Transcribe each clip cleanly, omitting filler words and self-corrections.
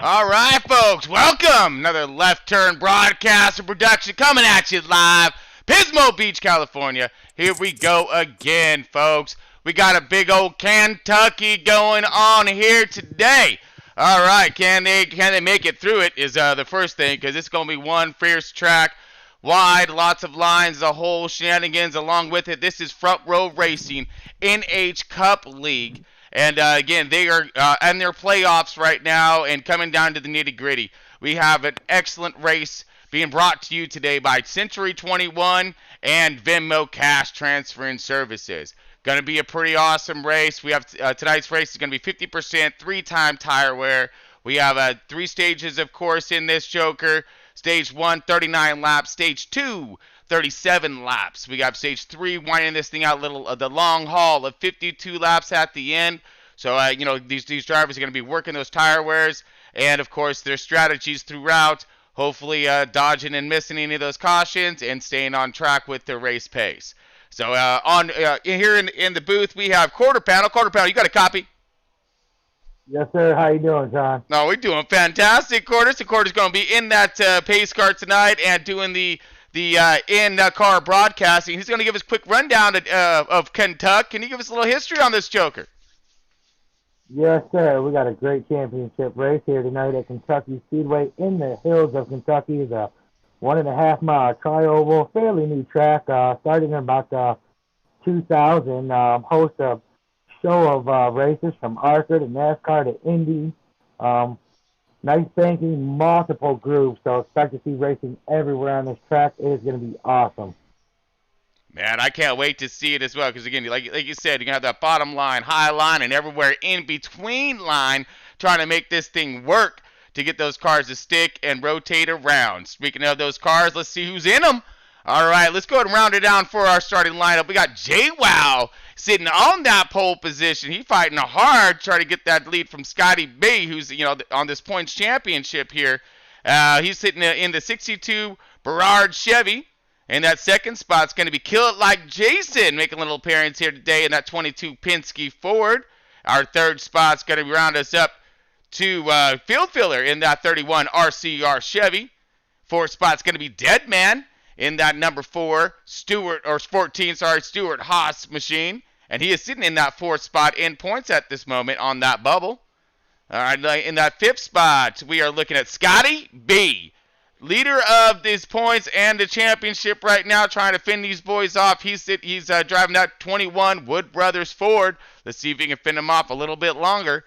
All right, folks, welcome. Another Left Turn broadcast and production coming at you live. Pismo Beach, California. Here we go again, folks. We got a big old Kentucky going on here today. All right, can they make it through it is the first thing, because it's going to be one fierce track, wide, lots of lines, the whole shenanigans along with it. This is Front Row Racing NH Cup League. And again, they are in their playoffs right now and coming down to the nitty gritty. We have an excellent race being brought to you today by Century 21 and Venmo Cash Transferring Services. Going to be a pretty awesome race. We have tonight's race is going to be 50% three-time tire wear. We have 3 stages, of course, in this Joker. Stage 1, 39 laps. Stage 2, 37 laps. We got stage 3 winding this thing out a little, the long haul of 52 laps at the end. So, these drivers are going to be working those tire wears, and of course their strategies throughout, hopefully dodging and missing any of those cautions and staying on track with their race pace. So here in the booth we have Quarter Panel. Quarter Panel, you got a copy? Yes, sir. How you doing, John? No, we're doing fantastic, Quarters. The Quarters going to be in that pace car tonight and doing the in-car broadcasting. He's going to give us a quick rundown of Kentucky. Can you give us a little history on this Joker? Yes, sir. We got a great championship race here tonight at Kentucky Speedway in the hills of Kentucky. It's a 1.5-mile tri-oval, fairly new track, starting in about 2000. Host a show of races from ARCA to Nascar to Indy. Nice banking, multiple groups, so expect to see racing everywhere on this track. It is going to be awesome. Man, I can't wait to see it as well, because again, like you said, you're going to have that bottom line, high line, and everywhere in between line trying to make this thing work to get those cars to stick and rotate around. Speaking of those cars, let's see who's in them. All right, let's go ahead and round it down for our starting lineup. We got JWoww sitting on that pole position. He's fighting hard trying to get that lead from Scotty B, who's on this points championship here. He's sitting in the 62 Berard Chevy. And that second spot's going to be Kill It Like Jason, making a little appearance here today in that 22 Penske Ford. Our third spot's going to round us up to Field Filler in that 31 RCR Chevy. Fourth spot's going to be Dead Man in that number 4 Stewart Haas machine. And he is sitting in that fourth spot in points at this moment on that bubble. All right, in that fifth spot, we are looking at Scotty B, leader of these points and the championship right now, trying to fend these boys off. He's driving that 21 Wood Brothers Ford. Let's see if he can fend them off a little bit longer.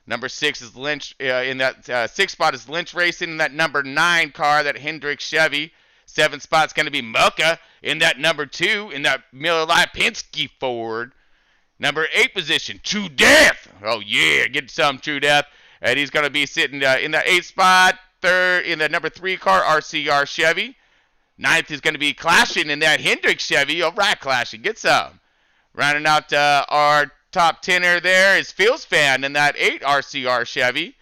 Number 6 is Lynch. In that sixth spot is Lynch Racing in that number 9 car, that Hendrick Chevy. Seventh spot's going to be Mucka in that number 2 in that Miller Lite Penske Ford. Number 8 position, True Death. Oh yeah, get some True Death. And he's going to be sitting in that 8th spot. Third in the number 3 car, RCR Chevy. Ninth is going to be Clashing in that Hendrick Chevy. All right, Clashing, get some. Rounding out our top 10er there is Fields Fan in that 8 RCR Chevy.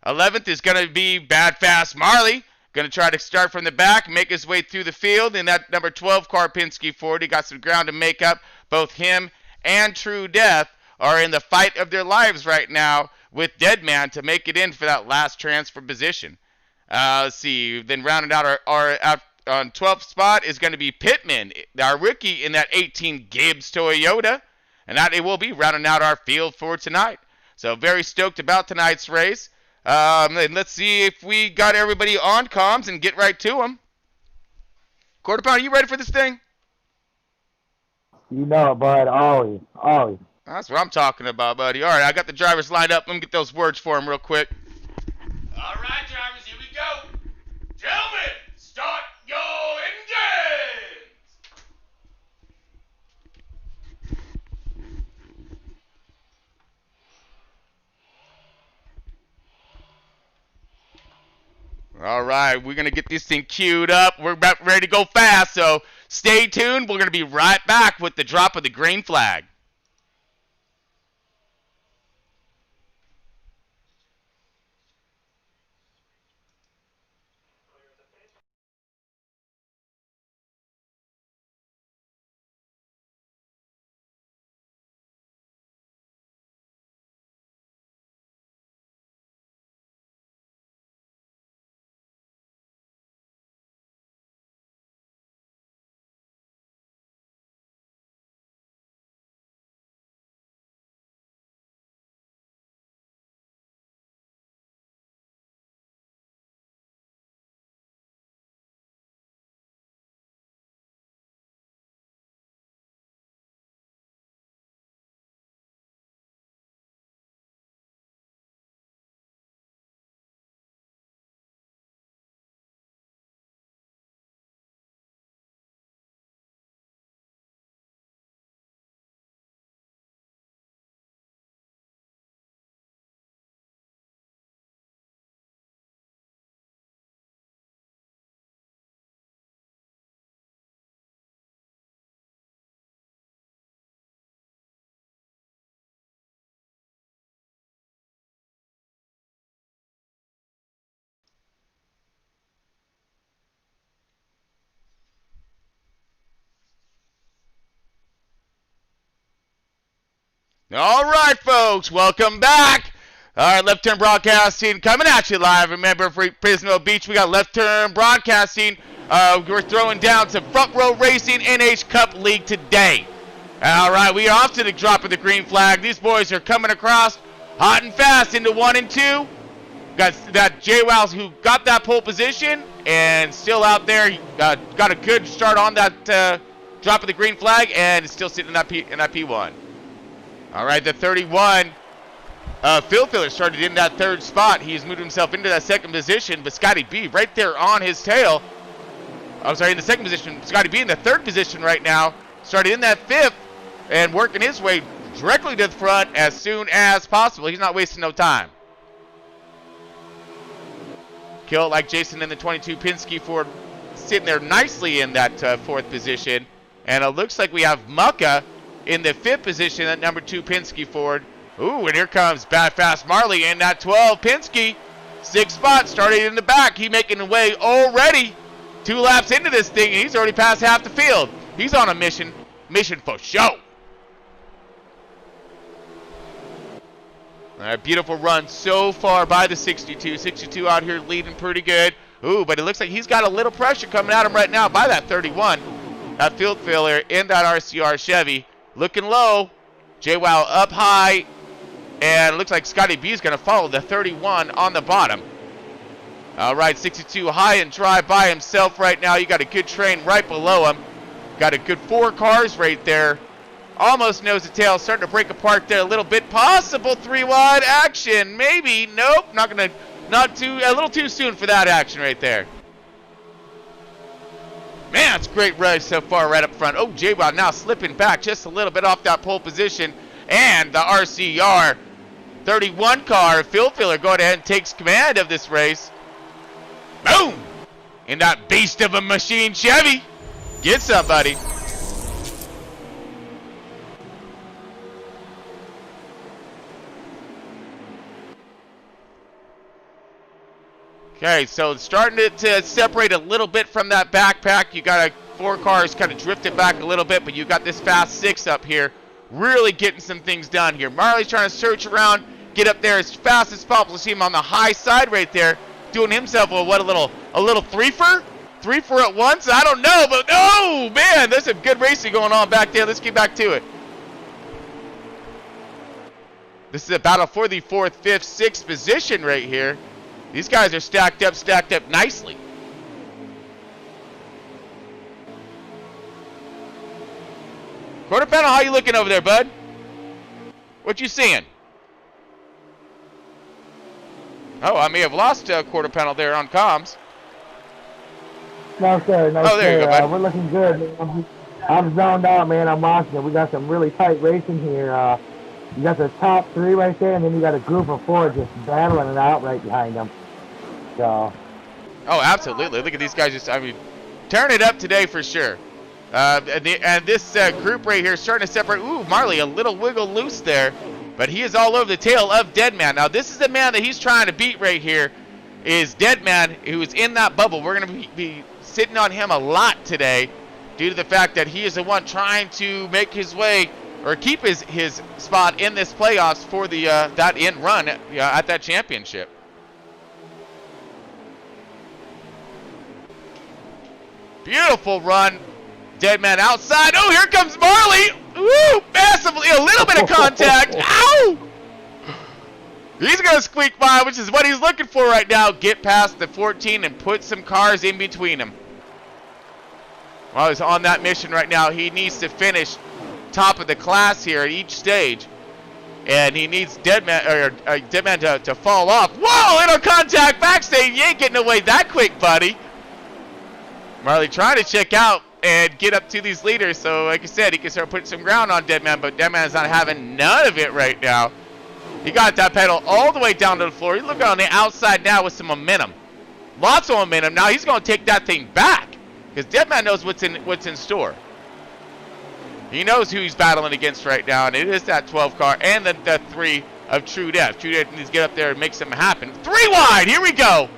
11th is going to be Bad Fast Marley. Going to try to start from the back, make his way through the field in that number 12 car Penske Ford. He got some ground to make up. Both him and True Death are in the fight of their lives right now with Dead Man to make it in for that last transfer position. Let's see. Then rounding out our on 12th spot is going to be Pittman, our rookie in that 18 Gibbs Toyota. And that it will be rounding out our field for tonight. So very stoked about tonight's race. And let's see if we got everybody on comms and get right to them. Quarter Pound, are you ready for this thing? You know it, bud. Always, always. That's what I'm talking about, buddy. All right, I got the drivers lined up. Let me get those words for them real quick. All right, drivers, here we go. Gentlemen, start your engines. All right, we're going to get this thing queued up. We're about ready to go fast, so stay tuned. We're going to be right back with the drop of the green flag. All right, folks, welcome back. All right, Left Turn Broadcasting coming at you live. Remember, for Pismo Beach, we got Left Turn Broadcasting. We're throwing down some Front Row Racing NH Cup League today. All right, we are off to the drop of the green flag. These boys are coming across hot and fast into 1 and 2. Got that JWowz who got that pole position and still out there. He got a good start on that drop of the green flag and is still sitting in that P1. All right, the 31, Phil Filler started in that third spot. He's moved himself into that second position, but Scotty B right there on his tail. I'm sorry, in the second position. Scotty B in the third position right now. Started in that fifth and working his way directly to the front as soon as possible. He's not wasting no time. Kill like Jason in the 22 Penske Ford sitting there nicely in that fourth position. And it looks like we have Mucka in the fifth position at number 2 Penske Ford. Ooh, and here comes Bad Fast Marley in that 12 Penske. 6th spot, started in the back. He making the way already 2 laps into this thing, and he's already passed half the field. He's on a mission for show. All right, beautiful run so far by the 62. 62 out here leading pretty good. Ooh, but it looks like he's got a little pressure coming at him right now by that 31. That field filler in that RCR Chevy. Looking low. JWowz up high. And it looks like Scotty B is going to follow the 31 on the bottom. All right, 62 high and dry by himself right now. You got a good train right below him. Got a good 4 cars right there. Almost nose to tail. Starting to break apart there a little bit. Possible 3 wide action. Maybe. Nope. A little too soon for that action right there. Man, it's a great race so far right up front. Oh, JWowz now slipping back just a little bit off that pole position. And the RCR 31 car, Phil Filler, going ahead and takes command of this race. Boom! In that beast of a machine Chevy. Get somebody. Okay, so it's starting to separate a little bit from that backpack. You got 4 cars kind of drifted back a little bit, but you got this fast 6 up here. Really getting some things done here. Marley's trying to search around, get up there as fast as possible. See him on the high side right there, doing himself a little threefer? 3-for at once? I don't know, but oh man, there's some good racing going on back there. Let's get back to it. This is a battle for the 4th, 5th, 6th position right here. These guys are stacked up nicely. Quarter panel, how you looking over there, bud? What you seeing? Oh, I may have lost quarter panel there on comms. No, sir. No, oh, there sir. you go, bud. We're looking good, man. I'm zoned out, man. I'm watching it. We got some really tight racing here. You got the top 3 right there, and then you got a group of 4 just battling it out right behind them. So. Oh, absolutely. Look at these guys tearing it up today for sure. And this group right here is starting to separate. Ooh, Marley, a little wiggle loose there. But he is all over the tail of Deadman. Now, this is the man that he's trying to beat right here, is Deadman, who is in that bubble. We're going to be sitting on him a lot today due to the fact that he is the one trying to make his way or keep his spot in this playoffs for the that end run at that championship. Beautiful run. Deadman outside. Oh, here comes Marley. Woo! Massively. A little bit of contact. Ow! He's going to squeak by, which is what he's looking for right now. Get past the 14 and put some cars in between him. While he's on that mission right now, he needs to finish top of the class here at each stage. And he needs Deadman to fall off. Whoa! Little contact backstage. You ain't getting away that quick, buddy. Marley trying to check out and get up to these leaders. So, like I said, he can start putting some ground on Deadman, but Deadman is not having none of it right now. He got that pedal all the way down to the floor. He's looking on the outside now with some momentum. Lots of momentum. Now he's going to take that thing back because Deadman knows what's in store. He knows who he's battling against right now, and it is that 12 car and the 3 of True Death. True Death needs to get up there and make something happen. 3 wide. Here we go.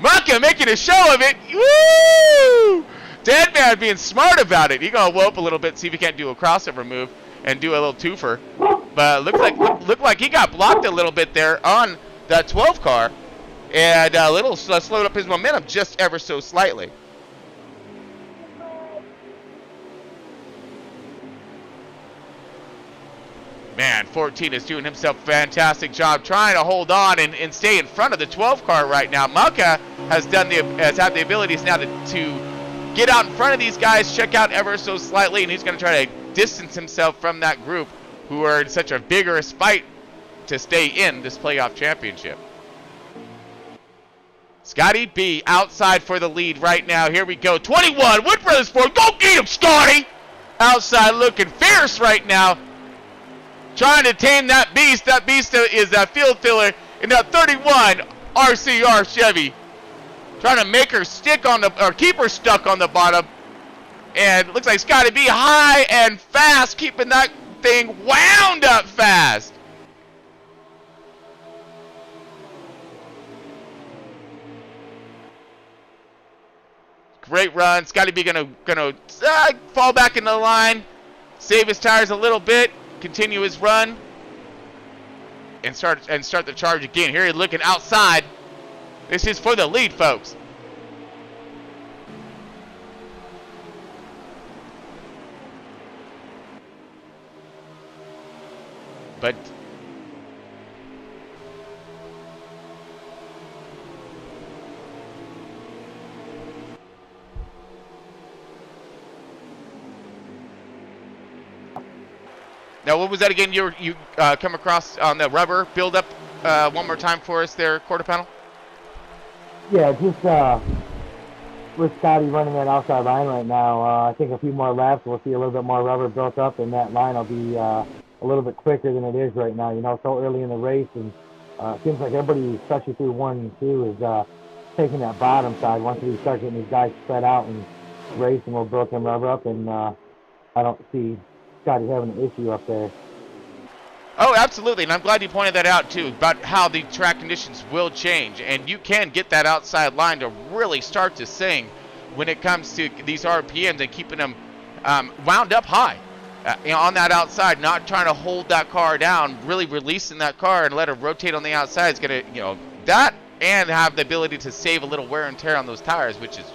Mucka making a show of it. Woo! Deadman being smart about it. He's going to whoop a little bit, see if he can't do a crossover move and do a little twofer. But looked like he got blocked a little bit there on that 12 car, and a little slowed up his momentum just ever so slightly. Man, 14 is doing himself a fantastic job trying to hold on and stay in front of the 12 car right now. Maka has had the abilities now to get out in front of these guys, check out ever so slightly, and he's going to try to distance himself from that group who are in such a vigorous fight to stay in this playoff championship. Scotty B outside for the lead right now. Here we go. 21, Wood Brothers Ford. Go get him, Scotty! Outside looking fierce right now. Trying to tame that beast. That beast is that field filler in that 31 RCR Chevy. Trying to make her stick on the, or keep her stuck on the bottom. And looks like Scotty B high and fast, keeping that thing wound up fast. Great run. Scotty B gonna fall back in the line, save his tires a little bit, continue his run, and start the charge again. Here he's looking outside. This is for the lead, folks. But now, what was that again? You come across on the rubber build up one more time for us there, quarter panel. Yeah, just with Scotty running that outside line right now, I think a few more laps we'll see a little bit more rubber built up, and that line will be a little bit quicker than it is right now. You know, so early in the race, and it seems like everybody, especially through 1 and 2, is taking that bottom side. Once we start getting these guys spread out and racing, we'll build them rubber up, and I don't see Scotty having an issue up there. Oh, absolutely, and I'm glad you pointed that out too, about how the track conditions will change, and you can get that outside line to really start to sing when it comes to these RPMs and keeping them wound up high on that outside, not trying to hold that car down, really releasing that car and let it rotate on the outside is going to, that, and have the ability to save a little wear and tear on those tires, which is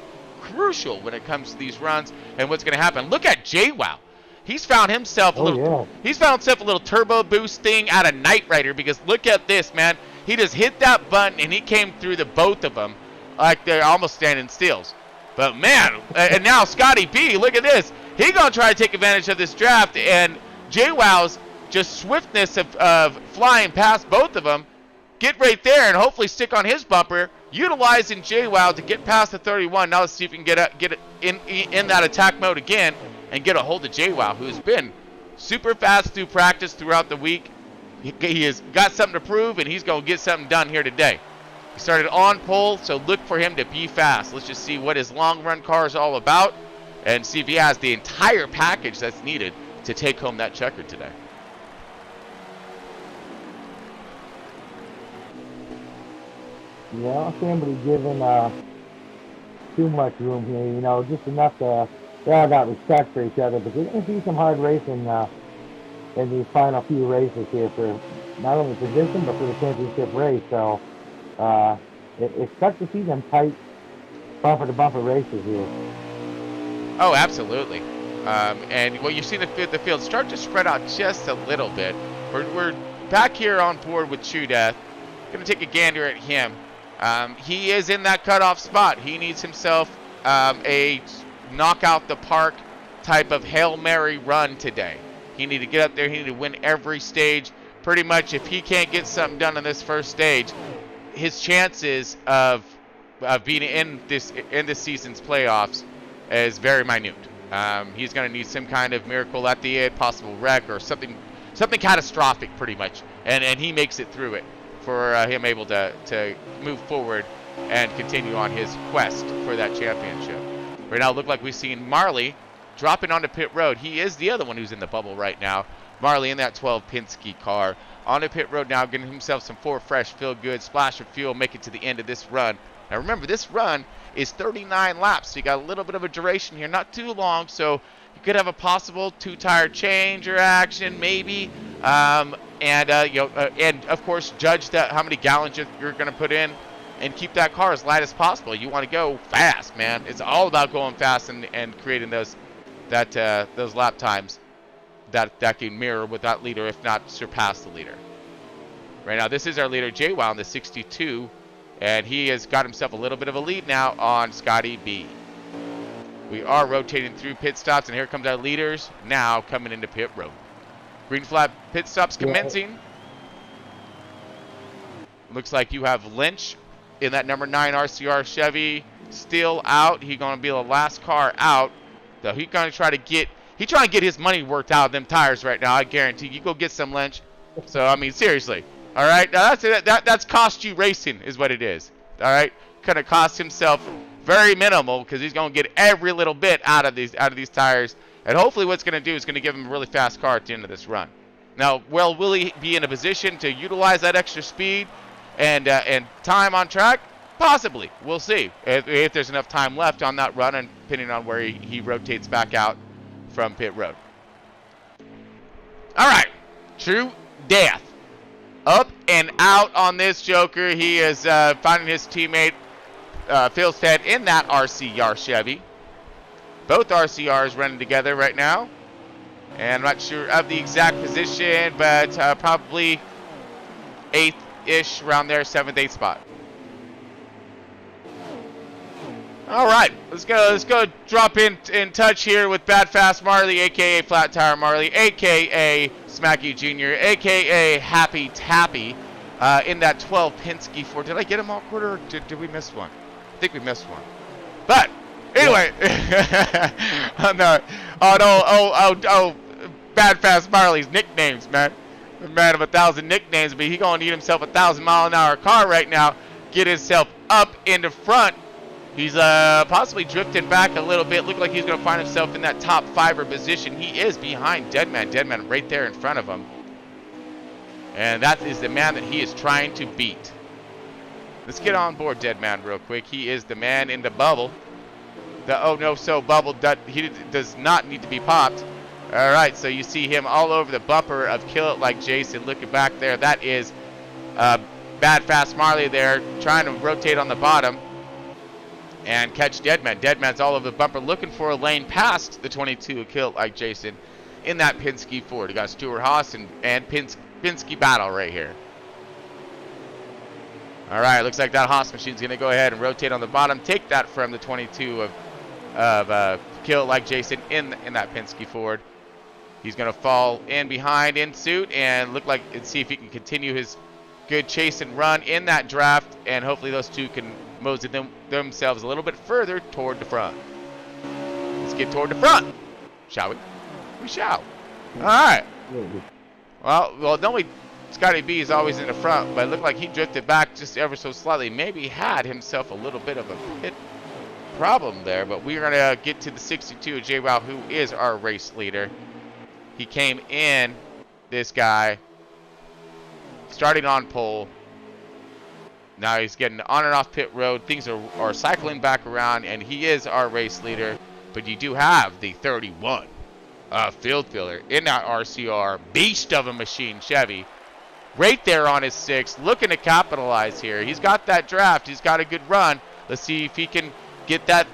crucial when it comes to these runs and what's going to happen. Look at JWoww. He's found himself a little turbo boost thing out of Knight Rider, because look at this, man. He just hit that button and he came through the both of them like they're almost standing stills. But man, and now Scotty B, look at this. He gonna try to take advantage of this draft, and JWoww's just swiftness of flying past both of them, get right there and hopefully stick on his bumper, utilizing JWoww to get past the 31. Now let's see if we can get in that attack mode again and get a hold of JWoww, who's been super fast through practice throughout the week. He has got something to prove, and he's going to get something done here today. He started on pole, so look for him to be fast. Let's just see what his long run car is all about and see if he has the entire package that's needed to take home that checker today. Yeah, I don't see anybody giving too much room here, just enough to, they all got respect for each other, but you're going to see some hard racing in these final few races here for not only position, but for the championship race. So it's tough to see them tight bumper-to-bumper races here. Oh, absolutely. And well, you see the field start to spread out just a little bit. We're back here on board with True Death. Going to take a gander at him. He is in that cutoff spot. He needs himself a knock out the park type of Hail Mary run today. He need to get up there. He need to win every stage. Pretty much, if he can't get something done in this first stage, his chances of being in this season's playoffs is very minute. He's going to need some kind of miracle at the end, possible wreck or something catastrophic, pretty much, and he makes it through it for him able to move forward and continue on his quest for that championship. Right now, it looked like we've seen Marley dropping onto pit road. He is the other one who's in the bubble right now. Marley in that 12 Penske car. On the pit road now, getting himself some Ford Fresh, feel good, splash of fuel, make it to the end of this run. Now remember, this run is 39 laps, so you got a little bit of a duration here, not too long, so you could have a possible 2-tire change or action, maybe. And of course, judge that how many gallons you're going to put in, and keep that car as light as possible. You want to go fast, man. It's all about going fast and creating those lap times that can mirror with that leader, if not surpass the leader. Right now, this is our leader, JWoww, in the 62, and he has got himself a little bit of a lead now on Scotty B. We are rotating through pit stops, and here comes our leaders now coming into pit road. Green flag pit stops commencing. Yeah. Looks like you have Lynch in that number 9 RCR Chevy still out. He's going to be the last car out. So he's going to try to get his money worked out of them tires right now. I guarantee you. Go get some, Lynch. So, I mean, seriously. All right? Now, that's cost you racing is what it is. All right? Going to cost himself very minimal because he's going to get every little bit out of these tires. And hopefully what's going to do is going to give him a really fast car at the end of this run. Now, will he be in a position to utilize that extra speed and time on track? Possibly. We'll see if there's enough time left on that run, and depending on where he rotates back out from pit road. All right. True death. Up and out on this Joker. He is finding his teammate Phil Stead in that RCR Chevy. Both RCRs running together right now. And I'm not sure of the exact position, but probably 8th-ish, around there, 7th, 8th spot. All right, let's go drop in touch here with Bad Fast Marley, a.k.a. Flat Tire Marley, a.k.a. Smacky Jr., a.k.a. Happy Tappy, in that 12 Penske Ford. Did I get him all quarter, or did we miss one? I think we missed one. But anyway, Bad Fast Marley's nicknames, man. The man of 1,000 nicknames, but he gonna need himself a 1,000-mile-an-hour car right now. Get himself up in the front. He's possibly drifting back a little bit. Look like he's gonna find himself in that top 5er position. He is behind Deadman. Deadman right there in front of him, and that is the man that he is trying to beat. Let's get on board Deadman real quick. He is the man in the bubble. The oh no so bubble he does not need to be popped. All right, so you see him all over the bumper of Kill It Like Jason. Looking back there, that is Bad Fast Marley there trying to rotate on the bottom and catch Deadman. Deadman's all over the bumper looking for a lane past the 22 of Kill It Like Jason in that Penske Ford. You got Stuart Haas and Penske battle right here. All right, looks like that Haas machine's going to go ahead and rotate on the bottom, take that from the 22 of Kill It Like Jason in that Penske Ford. He's going to fall in behind in suit and see if he can continue his good chase and run in that draft, and hopefully those two can mosey themselves a little bit further toward the front. Let's get toward the front, shall we? We shall. All right. Well, normally Scotty B is always in the front, but it looked like he drifted back just ever so slightly. Maybe had himself a little bit of a pit problem there, but we're going to get to the 62 of JWoww, who is our race leader. He came in, this guy, starting on pole. Now he's getting on and off pit road. Things are cycling back around, and he is our race leader. But you do have the 31 field filler in that RCR beast of a machine Chevy right there on his 6, looking to capitalize here. He's got that draft. He's got a good run. Let's see if he can get that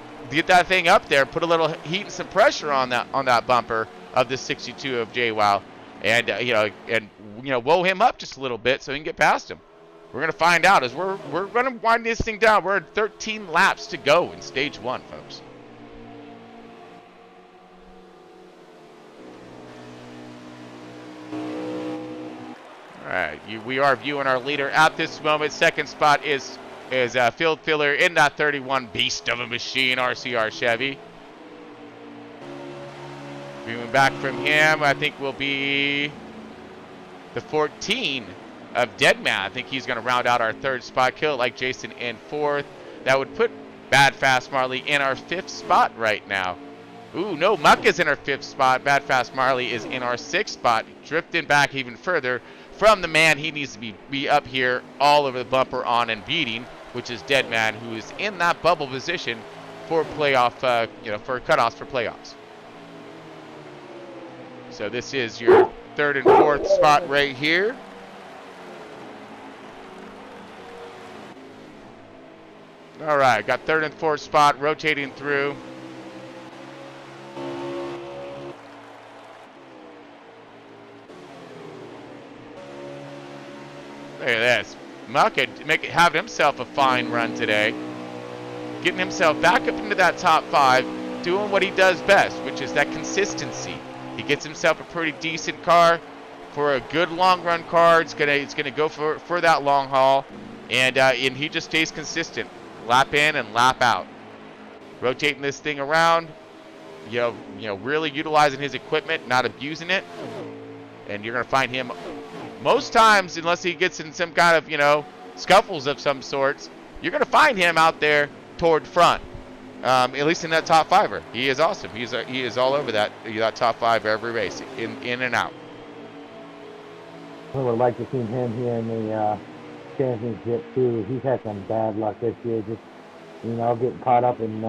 thing up there, put a little heat and some pressure on that bumper of the 62 of JWoww, and woe him up just a little bit so he can get past him. We're gonna find out as we're gonna wind this thing down. We're at 13 laps to go in stage 1, folks. All right, we are viewing our leader at this moment. Second spot is field filler in that 31 beast of a machine RCR Chevy. Moving back from him, I think will be the 14 of Deadman. I think he's going to round out our 3rd spot. Kill It Like Jason in 4th. That would put Bad Fast Marley in our 5th spot right now. Ooh, no, Muck is in our 5th spot. Bad Fast Marley is in our 6th spot. Drifting back even further from the man he needs to be up here all over the bumper on and beating, which is Deadman, who is in that bubble position for playoff, for cutoffs for playoffs. So this is your third and fourth spot right here. All right, got third and fourth spot, rotating through. Look at this. Mucka having himself a fine run today. Getting himself back up into that top 5, doing what he does best, which is that consistency. He gets himself a pretty decent car for a good long run car. It's gonna go for that long haul, and he just stays consistent, lap in and lap out, rotating this thing around. You know, really utilizing his equipment, not abusing it, and you're gonna find him most times, unless he gets in some kind of scuffles of some sorts, you're gonna find him out there toward front. At least in that top 5er. He is awesome. He is all over that top 5 every race, in and out. I would like to see him here in the championship too. He's had some bad luck this year, just getting caught up in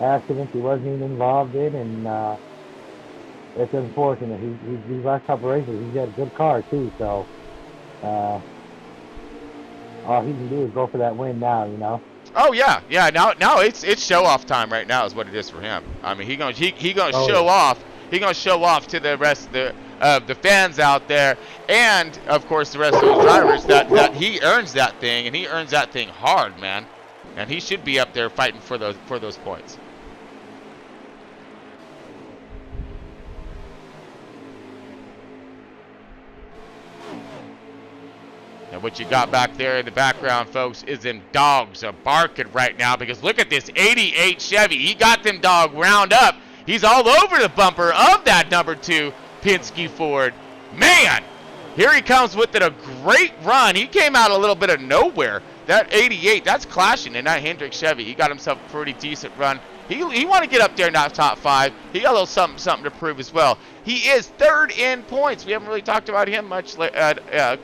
accidents he wasn't even involved in, and it's unfortunate. These last couple races, he's got a good car too, so all he can do is go for that win now. Oh yeah. Now it's show off time right now is what it is for him. I mean, he gonna show off. He gonna show off to the rest of the fans out there, and of course the rest of the drivers that he earns that thing, and he earns that thing hard, man. And he should be up there fighting for those points. And what you got back there in the background, folks, is them dogs are barking right now, because look at this 88 Chevy. He got them dog wound up. He's all over the bumper of that number 2 Penske Ford. Man, here he comes with it, a great run. He came out a little bit of nowhere. That 88, that's clashing in that Hendrick Chevy. He got himself a pretty decent run. He want to get up there in that top 5. He got a little something to prove as well. He is 3rd in points. We haven't really talked about him much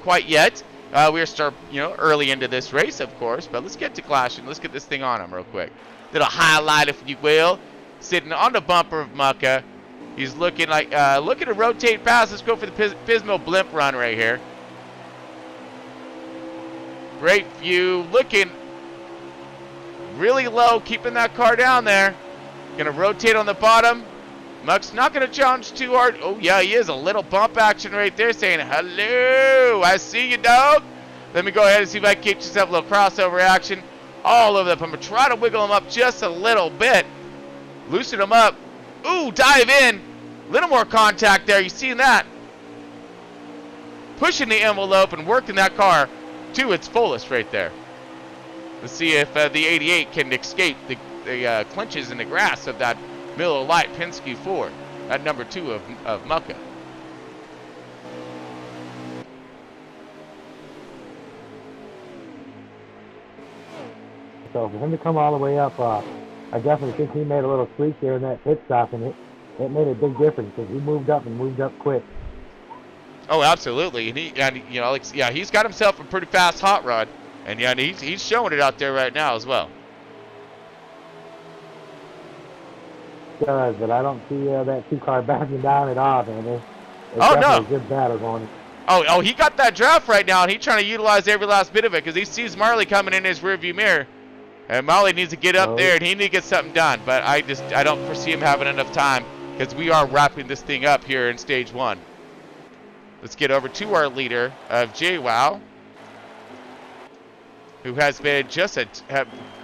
quite yet. We're still, early into this race, of course, but let's get to clashing. Let's get this thing on him real quick. Little highlight, if you will, sitting on the bumper of Mucka. He's looking to rotate past. Let's go for the Pismo blimp run right here. Great view, looking really low, keeping that car down there. Gonna rotate on the bottom. Muck's not going to challenge too hard. Oh, yeah, he is. A little bump action right there saying, hello, I see you, dog. Let me go ahead and see if I can keep yourself a little crossover action all over the bumper. Try to wiggle him up just a little bit. Loosen him up. Ooh, dive in. A little more contact there. You seen that? Pushing the envelope and working that car to its fullest right there. Let's see if the 88 can escape the clinches in the grass of that Miller Lite Penske Ford, at number 2 of Mucka. So for him to come all the way up, I definitely think he made a little tweak there in that pit stop, and it made a big difference because he moved up quick. Oh, absolutely, and he's got himself a pretty fast hot rod, and he's showing it out there right now as well. Does, but I don't see that 2-car backing down at all, man. It's no, a good battle going. Oh, he got that draft right now, and he's trying to utilize every last bit of it because he sees Marley coming in his rearview mirror, and Marley needs to get up there, and he needs to get something done. But I don't foresee him having enough time because we are wrapping this thing up here in stage 1. Let's get over to our leader of JWoww, who has been just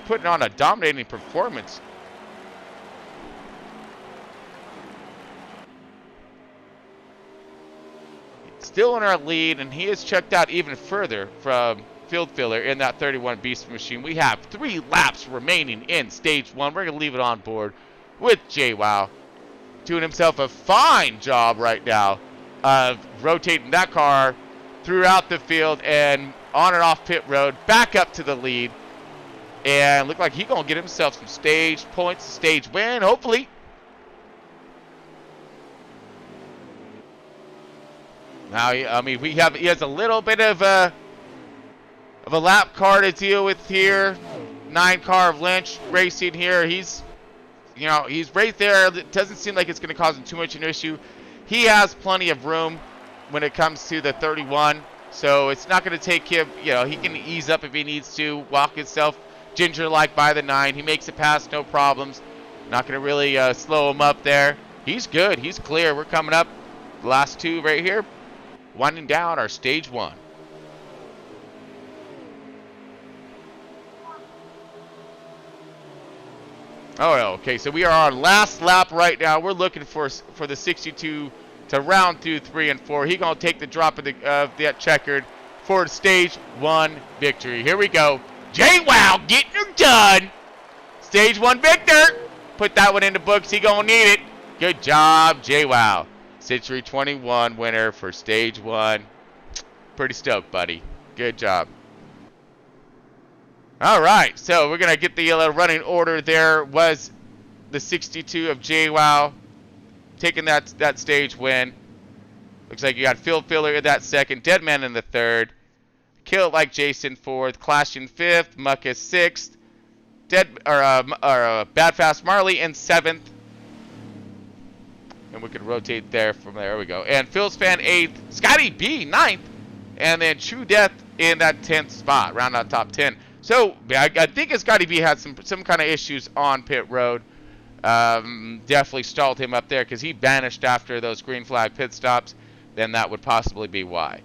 putting on a dominating performance. Still in our lead, and he is checked out even further from field filler in that 31 Beast Machine. We have 3 laps remaining in stage 1. We're going to leave it on board with JWoww, doing himself a fine job right now of rotating that car throughout the field and on and off pit road, back up to the lead, and look like he's going to get himself some stage points, stage win, hopefully. Now, he has a little bit of a lap car to deal with here. 9 car of Lynch Racing here. He's right there. It doesn't seem like it's going to cause him too much an issue. He has plenty of room when it comes to the 31. So it's not going to take him, he can ease up if he needs to, walk himself ginger-like by the 9. He makes it past, no problems. Not going to really slow him up there. He's good. He's clear. We're coming up. The last 2 right here. Winding down our stage 1. Oh, okay. So we are on last lap right now. We're looking for the 62 to round through 3 and 4. He's going to take the drop of that checkered for stage 1 victory. Here we go. J-Wow getting her done. Stage 1 victor. Put that one in the books. He going to need it. Good job, J-Wow. Century 21 winner for stage 1. Pretty stoked, buddy. Good job. All right, so we're going to get the running order. There was the 62 of J-Wow taking that stage win. Looks like you got Phil Filler in that second, Deadman in the third, Kill Like Jason fourth, Clash in fifth, Muckus sixth, Bad Fast Marley in seventh. And we can rotate there from there. There we go. And Phil's Fan 8th, Scotty B 9th, and then True Death in that 10th spot, round out top 10. So I think Scotty B had some kind of issues on pit road. Definitely stalled him up there because he vanished after those green flag pit stops. Then that would possibly be why.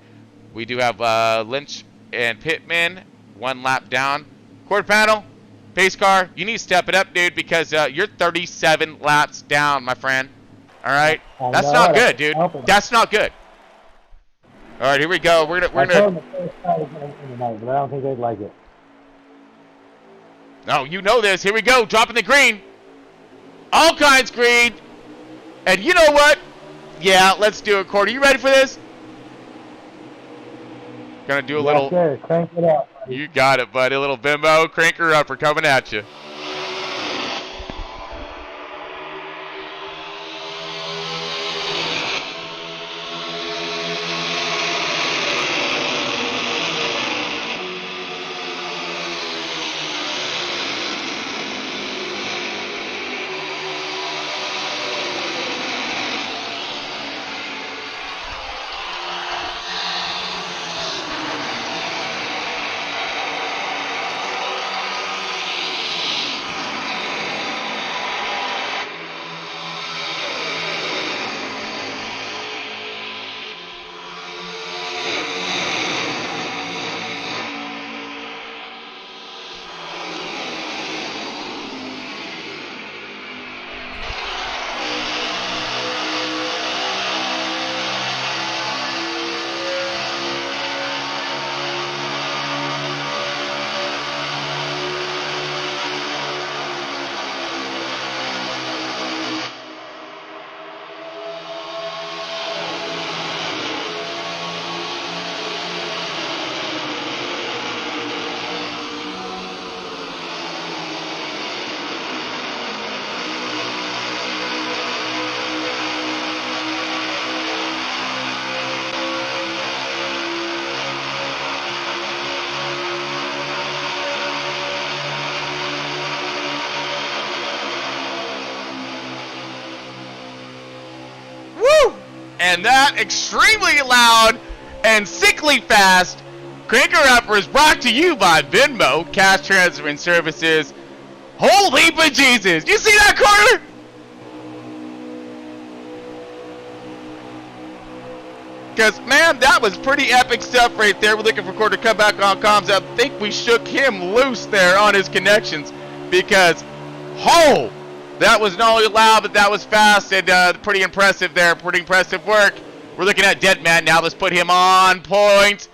We do have Lynch and Pittman 1 lap down. Quarter panel, pace car, you need to step it up, dude, because you're 37 laps down, my friend. All right, that's not good, dude. That's not good. All right, here we go. We're gonna. I told them the first time was going to win tonight, but I don't think they'd like it. No, you know this. Here we go. Dropping the green. All kinds green. And you know what? Yeah, let's do it, Cordy. You ready for this? Gonna do a little. Sir. Crank it up, buddy. You got it, buddy. A little bimbo cranker upper coming at you. And that extremely loud and sickly fast cranker upper is brought to you by Venmo Cash Transferring Services. Holy bejesus! You see that, Carter? Because, man, that was pretty epic stuff right there. We're looking for Carter to come back on comms. I think we shook him loose there on his connections because, that was not only loud, but that was fast and pretty impressive there. Pretty impressive work. We're looking at Deadman now. Let's put him on point.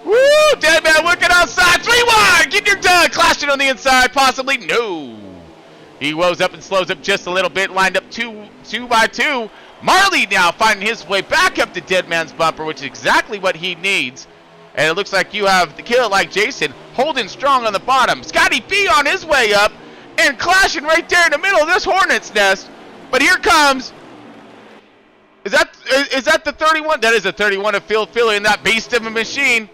Woo! Deadman working outside. 3-1. Get your done. Clashed it on the inside. Possibly. No. He woes up and slows up just a little bit. Lined up two by two. Marley now finding his way back up to Deadman's bumper, which is exactly what he needs. And it looks like you have the Kill Like Jason holding strong on the bottom. Scotty B on his way up. And clashing right there in the middle of this hornet's nest. But here comes. Is that the 31? That is the 31 of Phil Philly in that beast of a machine.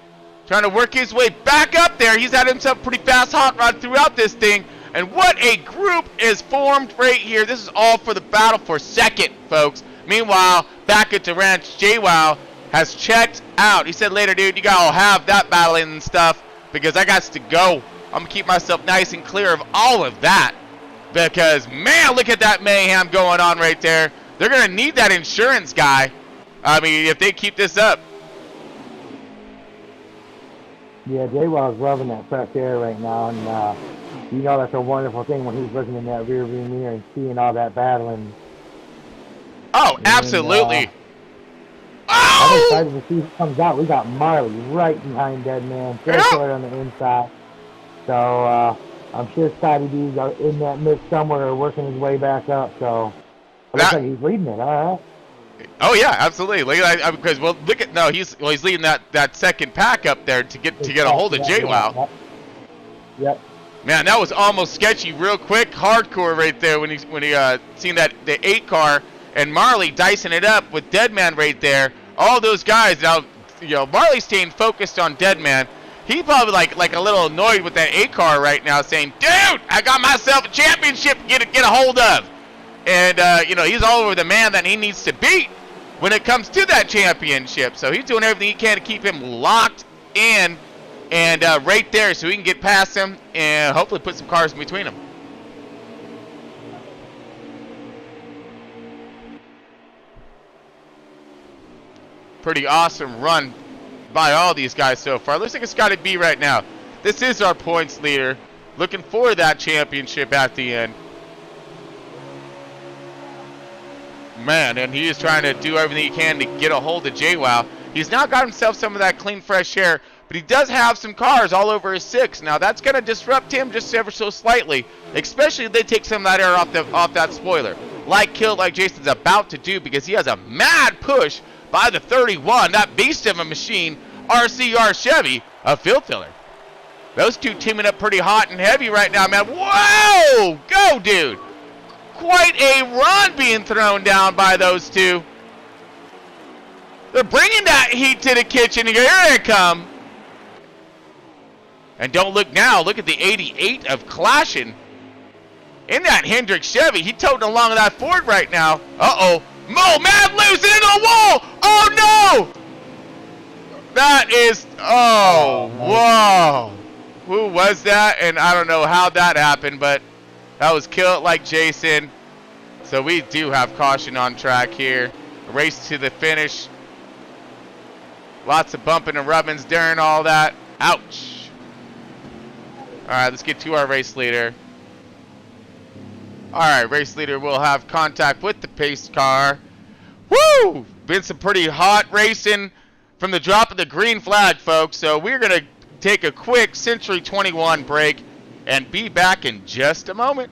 Trying to work his way back up there. He's had himself a pretty fast hot rod throughout this thing. And what a group is formed right here. This is all for the battle for second, folks. Meanwhile, back at the ranch, J-Wow has checked out. He said, later, dude, you gotta have that battling and stuff because I got to go. I'm gonna keep myself nice and clear of all of that because, man, look at that mayhem going on right there. They're gonna need that insurance guy. I mean, if they keep this up. Yeah, J-Wow's loving that fresh air right now, and you know that's a wonderful thing when he's looking in that rear view mirror and seeing all that battling. Oh, absolutely. I'm excited to see who comes out. We got Marley right behind Deadman, Territory on the inside. So I'm sure Scotty D's in that mix somewhere working his way back up. So it looks like he's leading it. All right. Oh yeah, absolutely. Because he's leading that second pack up there to get a hold of J-Wow. Yep. Man, that was almost sketchy, real quick, hardcore right there when he seen that the 8 car and Marley dicing it up with Deadman right there. All those guys now, Marley staying focused on Deadman. He probably like a little annoyed with that 8 car right now, saying, "Dude, I got myself a championship to get a hold of." And, he's all over the man that he needs to beat when it comes to that championship. So he's doing everything he can to keep him locked in and right there so he can get past him and hopefully put some cars in between them. Pretty awesome run by all these guys so far. Looks like it's got to be right now. This is our points leader. Looking for that championship at the end. Man, and he is trying to do everything he can to get a hold of J-Wow. He's now got himself some of that clean, fresh air, but he does have some cars all over his 6. Now, that's going to disrupt him just ever so slightly, especially if they take some of that air off that spoiler, like Jason's about to do, because he has a mad push by the 31, that beast of a machine, RCR Chevy, a field filler. Those two teaming up pretty hot and heavy right now, man. Whoa! Go, dude! Quite a run being thrown down by those two. They're bringing that heat to the kitchen. Here they come. And don't look now. Look at the 88 of clashing in that Hendrick Chevy. He toting along that Ford right now. Uh-oh. Mo, mad loose into the wall. Oh, no. That is, oh, whoa. Who was that? And I don't know how that happened, but that was Kill It Like Jason. So we do have caution on track here. Race to the finish. Lots of bumping and rubbings during all that. Ouch. All right, let's get to our race leader. All right, race leader will have contact with the pace car. Woo! Been some pretty hot racing from the drop of the green flag, folks. So we're going to take a quick Century 21 break and be back in just a moment.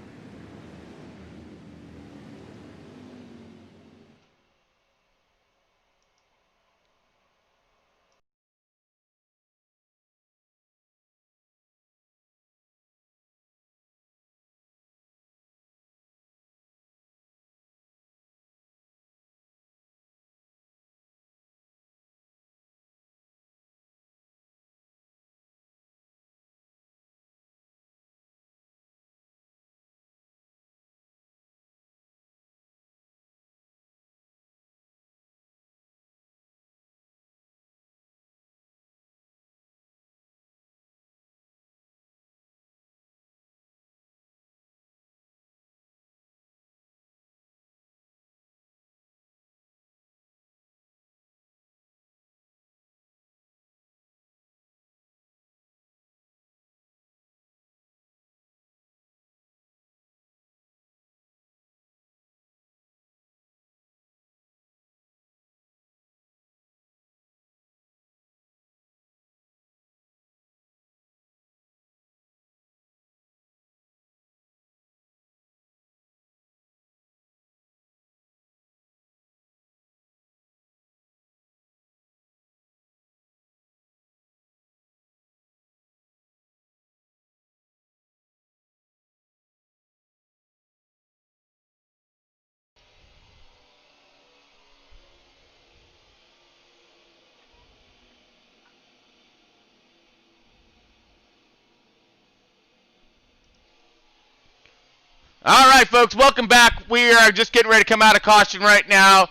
All right, folks, welcome back. We are just getting ready to come out of caution right now.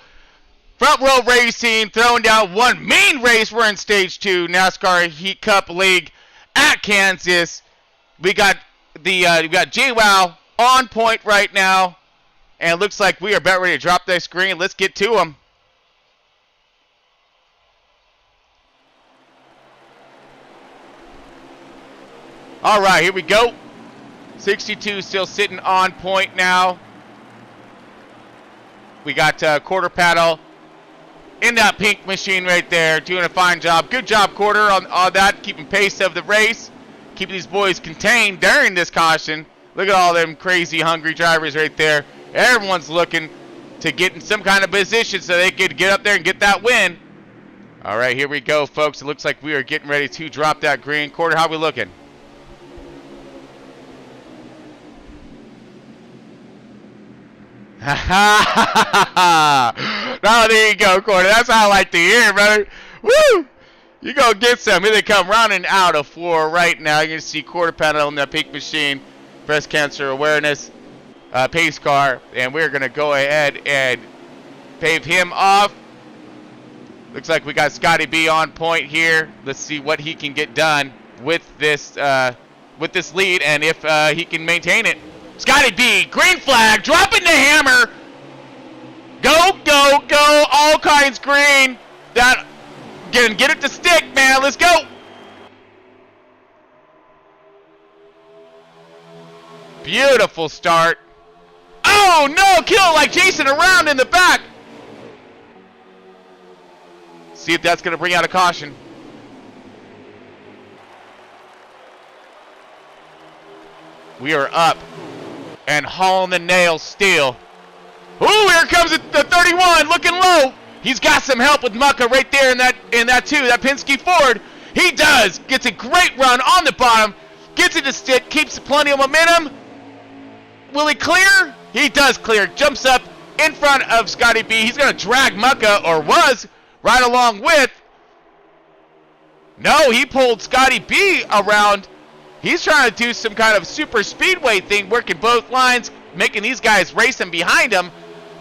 Front Row Racing throwing down one main race. We're in stage 2, NASCAR Heat Cup League at Kansas. We got JWoww on point right now, and it looks like we are about ready to drop that screen. Let's get to them. All right, here we go. 62 still sitting on point now. We got Quarter Paddle in that pink machine right there, doing a fine job. Good job, Quarter, on that, keeping pace of the race, keeping these boys contained during this caution. Look at all them crazy, hungry drivers right there. Everyone's looking to get in some kind of position so they could get up there and get that win. All right, here we go, folks. It looks like we are getting ready to drop that green. Quarter, how we looking? No, there you go, Quarter. That's how I like to hear, brother. Woo! You go get some. Here they come, rounding out of 4 right now. You're going to see Quarter Paddle in that pink machine, breast cancer awareness, pace car, and we're going to go ahead and pave him off. Looks like we got Scotty B on point here. Let's see what he can get done with this lead, and if he can maintain it. Scotty B, green flag, dropping the hammer. Go, go, go, all kinds green. That, get it to stick, man, let's go. Beautiful start. Oh, no, kill like Jason around in the back. See if that's going to bring out a caution. We are up and hauling the nails still. Ooh, here comes the 31, looking low. He's got some help with Mucka right there in that too, that Penske Ford. He does. Gets a great run on the bottom. Gets it to stick, keeps plenty of momentum. Will he clear? He does clear. Jumps up in front of Scotty B. He's going to drag Mucka, or was, right along with. No, he pulled Scotty B around. He's trying to do some kind of super speedway thing, working both lines, making these guys racing behind him,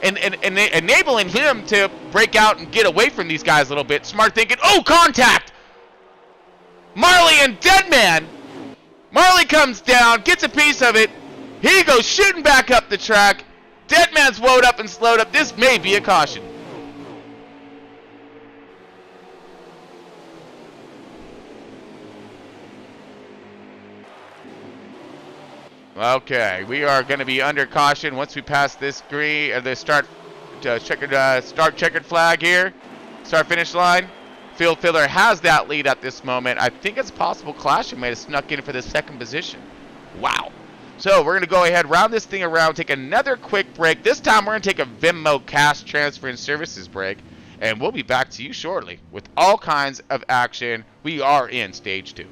and enabling him to break out and get away from these guys a little bit. Smart thinking. Oh, contact! Marley and Deadman. Marley comes down, gets a piece of it. He goes shooting back up the track. Deadman's woed up and slowed up. This may be a caution. Okay, we are going to be under caution once we pass this green, the start checkered flag here, start finish line. Field Filler has that lead at this moment. I think it's possible Clash may have snuck in for the second position. Wow. So we're going to go ahead, round this thing around, take another quick break. This time we're going to take a Venmo cash transfer and services break, and we'll be back to you shortly with all kinds of action. We are in stage 2.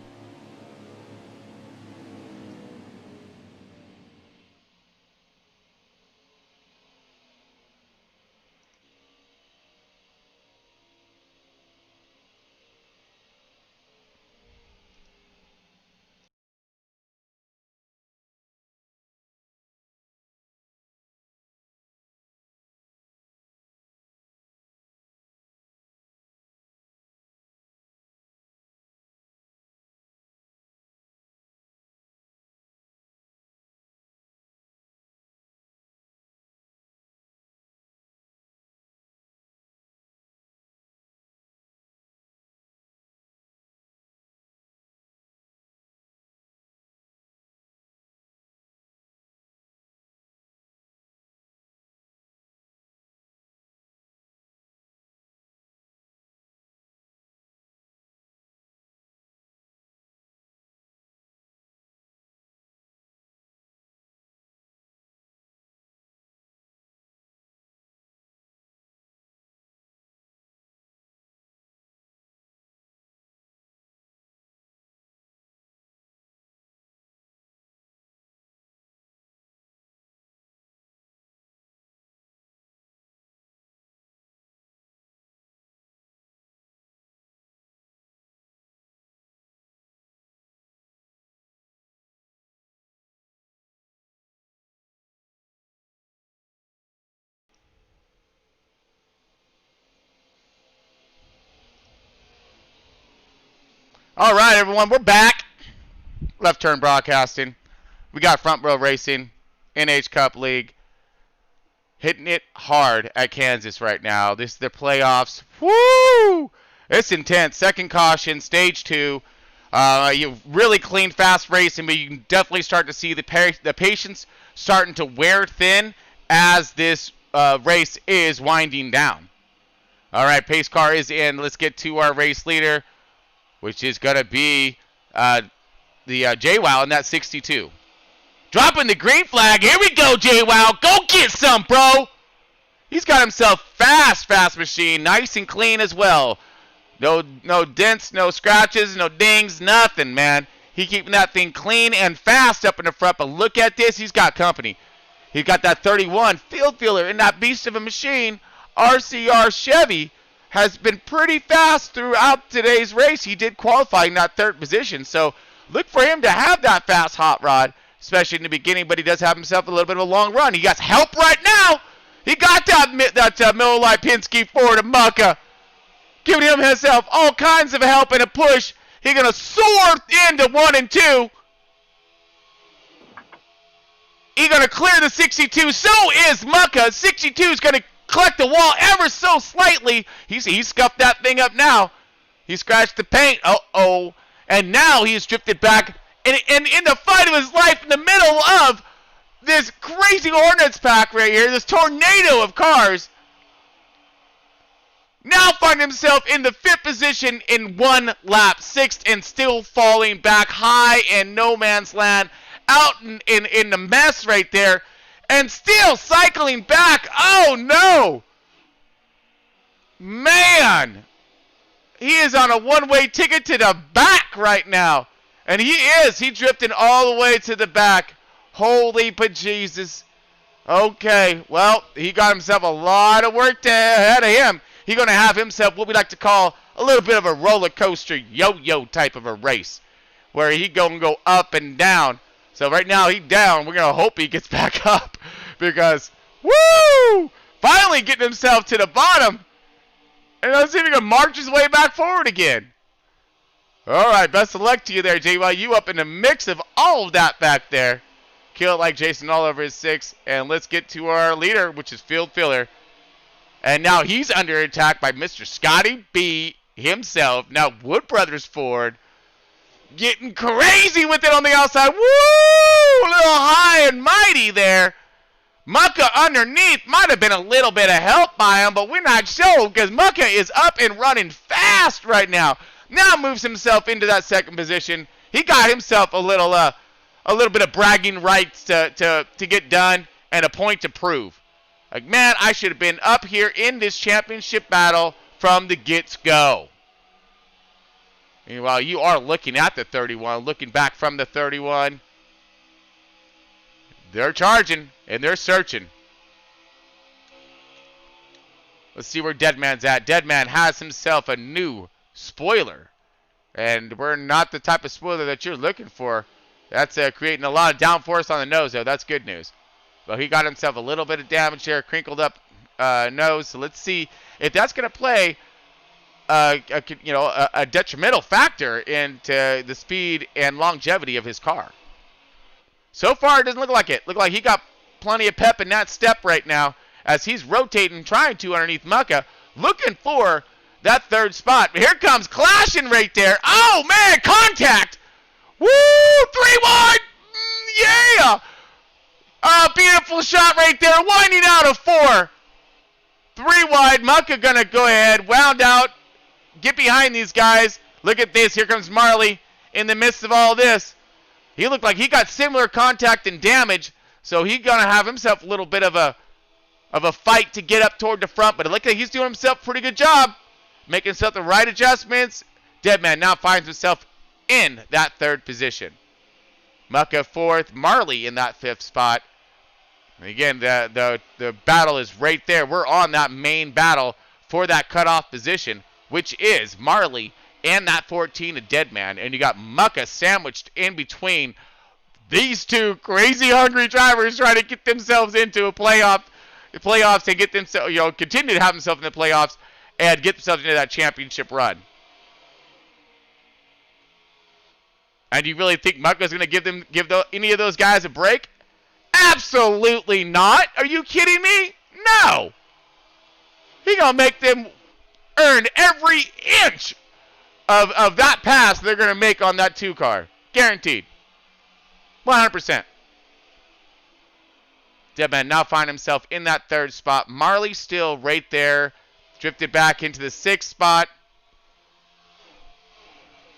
All right, everyone, we're back. Left Turn Broadcasting. We got Front Row Racing, NH Cup League, hitting it hard at Kansas right now. This is their playoffs. Woo! It's intense. Second caution, stage 2. You really clean, fast racing, but you can definitely start to see the patience starting to wear thin as this race is winding down. All right, pace car is in. Let's get to our race leader, which is going to be the JWoww in that 62. Dropping the green flag. Here we go, JWoww. Go get some, bro. He's got himself fast machine. Nice and clean as well. No dents, no scratches, no dings, nothing, man. He keeping that thing clean and fast up in the front. But look at this. He's got company. He's got that 31 field filler in that beast of a machine. RCR Chevy has been pretty fast throughout today's race. He did qualify in that 3rd position, so look for him to have that fast hot rod, especially in the beginning, but he does have himself a little bit of a long run. He got help right now. He got that Miller Lite Penske Ford of Mucka, giving him himself all kinds of help and a push. He's going to soar into 1 and 2. He's going to clear the 62. So is Mucka. 62 is going to collect the wall ever so slightly. He scuffed that thing up now. He scratched the paint. Uh-oh. And now he's drifted back. And in the fight of his life, in the middle of this crazy Hornets pack right here, this tornado of cars, now find himself in the 5th position in 1 lap, 6th, and still falling back high in no man's land, out in the mess right there. And still cycling back. Oh, no. Man. He is on a one-way ticket to the back right now. And he is. He's drifting all the way to the back. Holy bejesus. Okay. Well, he got himself a lot of work ahead of him. He's going to have himself what we like to call a little bit of a roller coaster yo-yo type of a race, where he going to go up and down. So right now he's down. We're going to hope he gets back up because, woo! Finally getting himself to the bottom. And let's see if he can march his way back forward again. All right, best of luck to you there, JY. You up in the mix of all of that back there. Kill it like Jason all over his 6. And let's get to our leader, which is Field Filler. And now he's under attack by Mr. Scotty B himself. Now Wood Brothers Ford getting crazy with it on the outside. Woo! A little high and mighty there. Mucka underneath might have been a little bit of help by him, but we're not sure because Mucka is up and running fast right now. Now moves himself into that 2nd position. He got himself a little bit of bragging rights to get done and a point to prove. Like, man, I should have been up here in this championship battle from the get-go. Meanwhile, you are looking at the 31, looking back from the 31. They're charging, and they're searching. Let's see where Deadman's at. Deadman has himself a new spoiler. And we're not the type of spoiler that you're looking for. That's creating a lot of downforce on the nose, though. That's good news. But he got himself a little bit of damage there, crinkled up nose. So let's see if that's going to play a detrimental factor into the speed and longevity of his car. So far, it doesn't look like it. Look like he got plenty of pep in that step right now as he's rotating, trying to underneath Mucka, looking for that 3rd spot. But here comes clashing right there. Oh, man, contact. Woo, 3 wide. Yeah. Beautiful shot right there, winding out of 4. 3 wide. Mucka gonna go ahead, wound out, get behind these guys. Look at this. Here comes Marley in the midst of all this. He looked like he got similar contact and damage, so he's gonna have himself a little bit of a fight to get up toward the front. But it looks like he's doing himself a pretty good job, making himself the right adjustments. Deadman now finds himself in that 3rd position. Mucka 4th, Marley in that 5th spot. And again, the battle is right there. We're on that main battle for that cutoff position, which is Marley and that 14 to Deadman. And you got Mucka sandwiched in between these two crazy hungry drivers trying to get themselves into a playoffs and get themselves, continue to have themselves in the playoffs and get themselves into that championship run. And do you really think Mucka's going to give any of those guys a break? Absolutely not. Are you kidding me? No. He going to make them earn every inch of that pass they're going to make on that 2 car. Guaranteed. 100%. Deadman now find himself in that 3rd spot. Marley still right there. Drifted back into the 6th spot.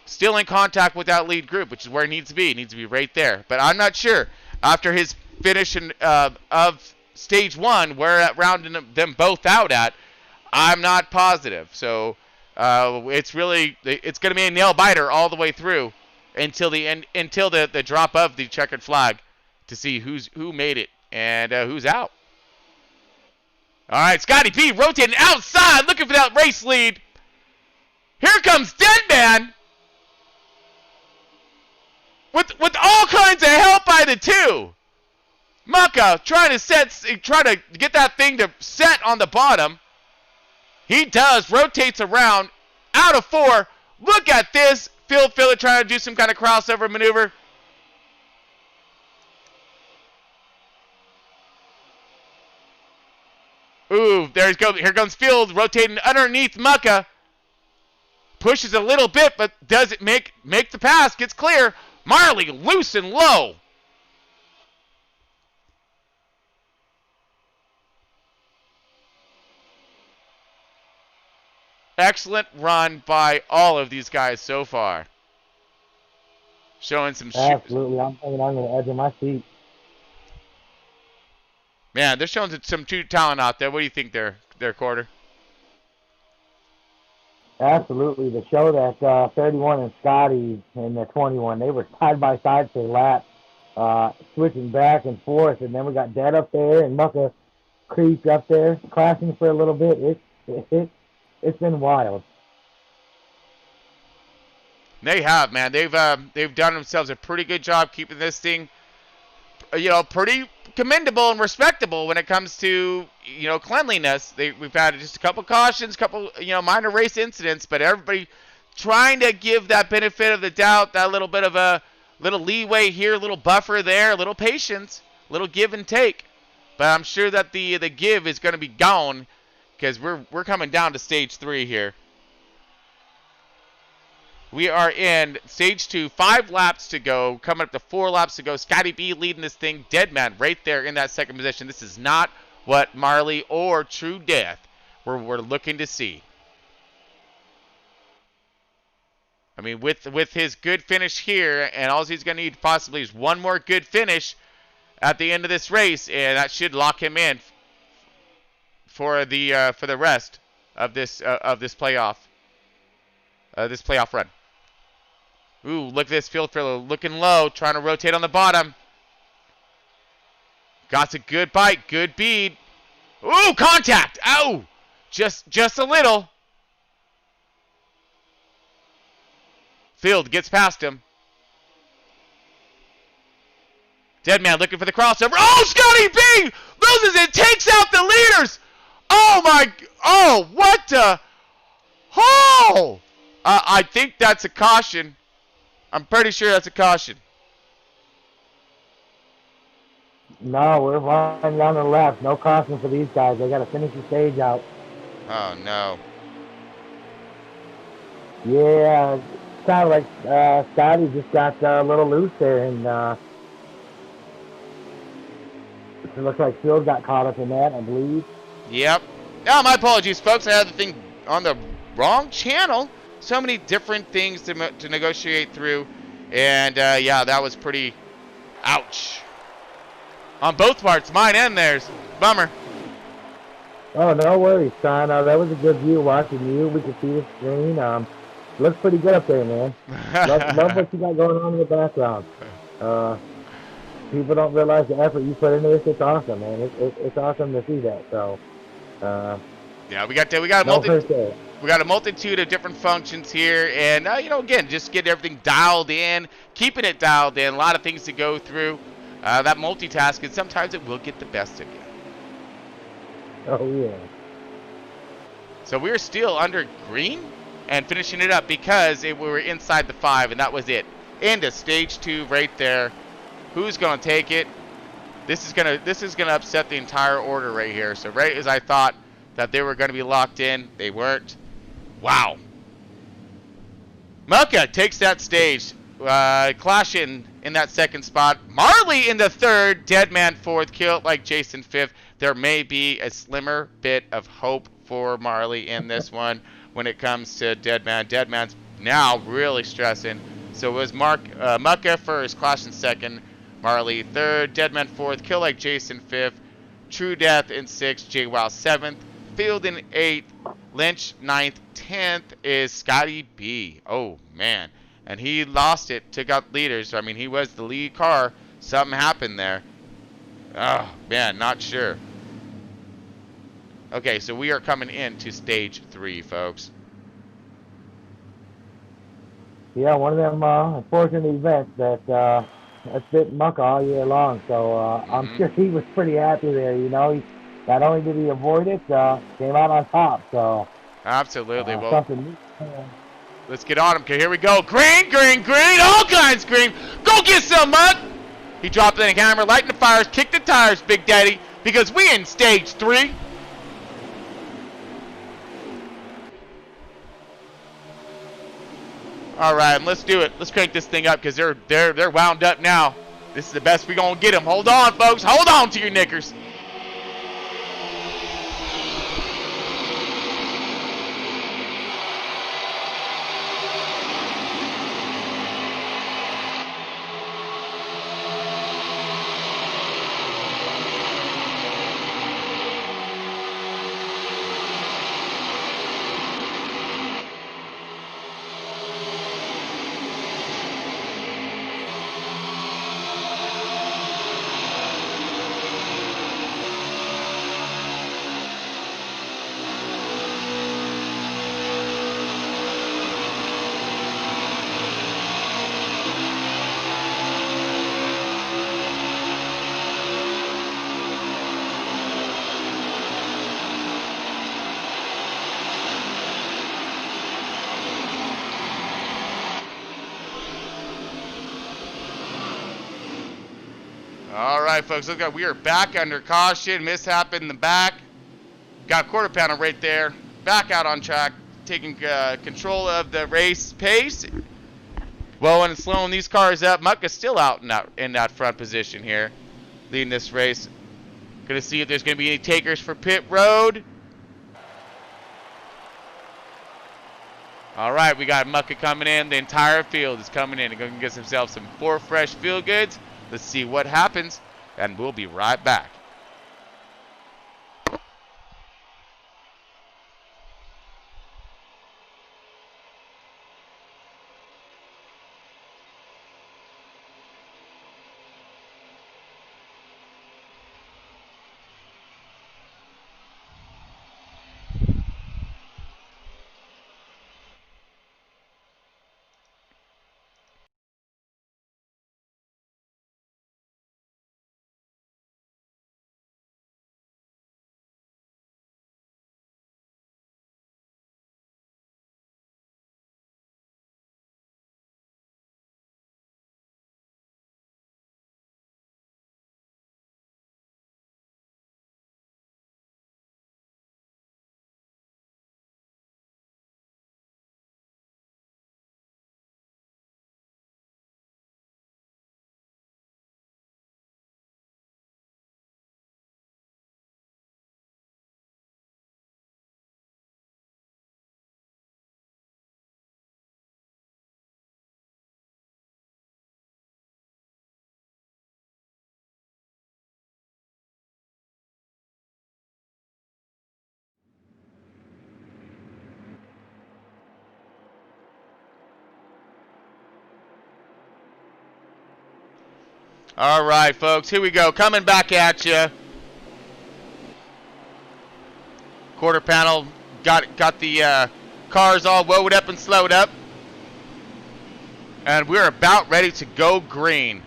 Still in contact with that lead group, which is where he needs to be. He needs to be right there. But I'm not sure. After his finish of stage 1, where at rounding them both out at, I'm not positive. So it's going to be a nail biter all the way through until the end, until the drop of the checkered flag, to see who made it and who's out. All right, Scotty B rotating outside, looking for that race lead. Here comes Deadman with all kinds of help by the 2. Mucka trying to get that thing to set on the bottom. He does, rotates around, out of 4. Look at this. Field filler trying to do some kind of crossover maneuver. Ooh, here comes Field rotating underneath Mucka. Pushes a little bit, but does it make the pass, gets clear. Marley loose and low. Excellent run by all of these guys so far. Showing some Absolutely. I'm hanging on the edge of my seat. Man, they're showing some true talent out there. What do you think there, Quarter? Absolutely. To show that 31 and Scotty and the 21, they were side by side for lap, switching back and forth, and then we got Dead up there and Mucka creeped up there, clashing for a little bit. It's been wild. They have, man. They've done themselves a pretty good job keeping this thing, pretty commendable and respectable when it comes to, cleanliness. We've had just a couple cautions, couple, minor race incidents, but everybody trying to give that benefit of the doubt, that little bit of a little leeway here, a little buffer there, a little patience, a little give and take. But I'm sure that the give is going to be gone, because we're coming down to stage 3 here. We are in stage 2, 5 laps to go, coming up to 4 laps to go. Scotty B leading this thing, Deadman right there in that 2nd position. This is not what Marley or True Death we're looking to see. I mean, with his good finish here, and all he's going to need possibly is one more good finish at the end of this race, and that should lock him in for the rest of this playoff run. Ooh, look at this field filler looking low, trying to rotate on the bottom. Got a good bite, good bead. Ooh, contact! Ow! Just a little. Field gets past him. Deadman looking for the crossover. Oh, Scotty B loses it, takes out the leaders. Oh, what the? Oh! I think that's a caution. I'm pretty sure that's a caution. No, we're running down the left. No caution for these guys. They got to finish the stage out. Oh, no. Yeah, it's kind of like Scotty just got a little loose there, and it looks like Phil got caught up in that, I believe. Yep. Oh, my apologies, folks. I had the thing on the wrong channel. So many different things to negotiate through, and yeah, that was pretty ouch on both parts, mine and theirs. Bummer. Oh, no worries, son. That was a good view watching you. We could see the screen. Looks pretty good up there, man. love what you got going on in the background. People don't realize the effort you put into this. It's awesome, man. It's awesome to see that. So yeah, we got a multitude of different functions here, and again, just getting everything dialed in, keeping it dialed in. A lot of things to go through. That multitasking, sometimes it will get the best of you. Oh yeah. So we're still under green and finishing it up because we were inside the 5, and that was it. into stage 2 right there. Who's going to take it? This is gonna upset the entire order right here. So right as I thought that they were gonna be locked in, they weren't. Wow. Mucka takes that stage. Clash in that second spot. Marley in the third. Deadman fourth. Kilt like Jason fifth. There may be a slimmer bit of hope for Marley in this one when it comes to Deadman. Deadman's now really stressing. So it was Mucka first. Clash in second. Marley third. Deadman fourth. Kill like Jason fifth. True Death in sixth. JWoww seventh. Field in eighth. Lynch 9th, 10th is Scotty B. Oh, man. And he lost it, took out leaders. I mean, he was the lead car. Something happened there. Oh, man, not sure. Okay, so we are coming into stage 3, folks. Yeah, one of them unfortunate events that that's bit Mucka all year long. So I'm sure he was pretty happy there. You know, not only did he avoid it, came out on top. So absolutely. Well, something. Let's get on him. Okay, here we go. Green, green, green. All kinds green. Go get some, Muck. He dropped in a hammer, lighting the fires, kick the tires, Big Daddy, because we in stage 3. All right, let's do it. Let's crank this thing up because they're wound up now. This is the best we gonna get them. Hold on, folks. Hold on to your knickers. All right, folks, look at we are back under caution. Mishap in the back. Got a quarter panel right there. Back out on track, taking control of the race pace. Well, and slowing these cars up. Muck is still out in that front position here, leading this race. Gonna see if there's gonna be any takers for pit road. All right, we got Mucka coming in. The entire field is coming in and going to get himself some 4 fresh field goods. Let's see what happens, and we'll be right back. All right, folks, here we go. Coming back at you. Quarter panel got the cars all woed up and slowed up. And we're about ready to go green.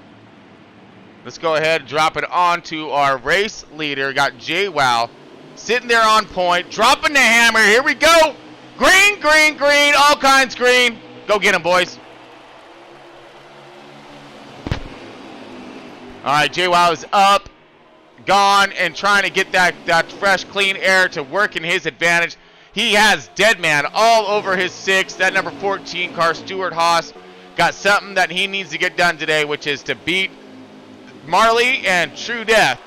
Let's go ahead and drop it onto our race leader. Got JWoww sitting there on point, dropping the hammer. Here we go. Green, green, green, all kinds green. Go get him, boys. All right, JWoww is up, gone, and trying to get that fresh, clean air to work in his advantage. He has Deadman all over his 6. That number 14 car, Stuart Haas, got something that he needs to get done today, which is to beat Marley and True Death.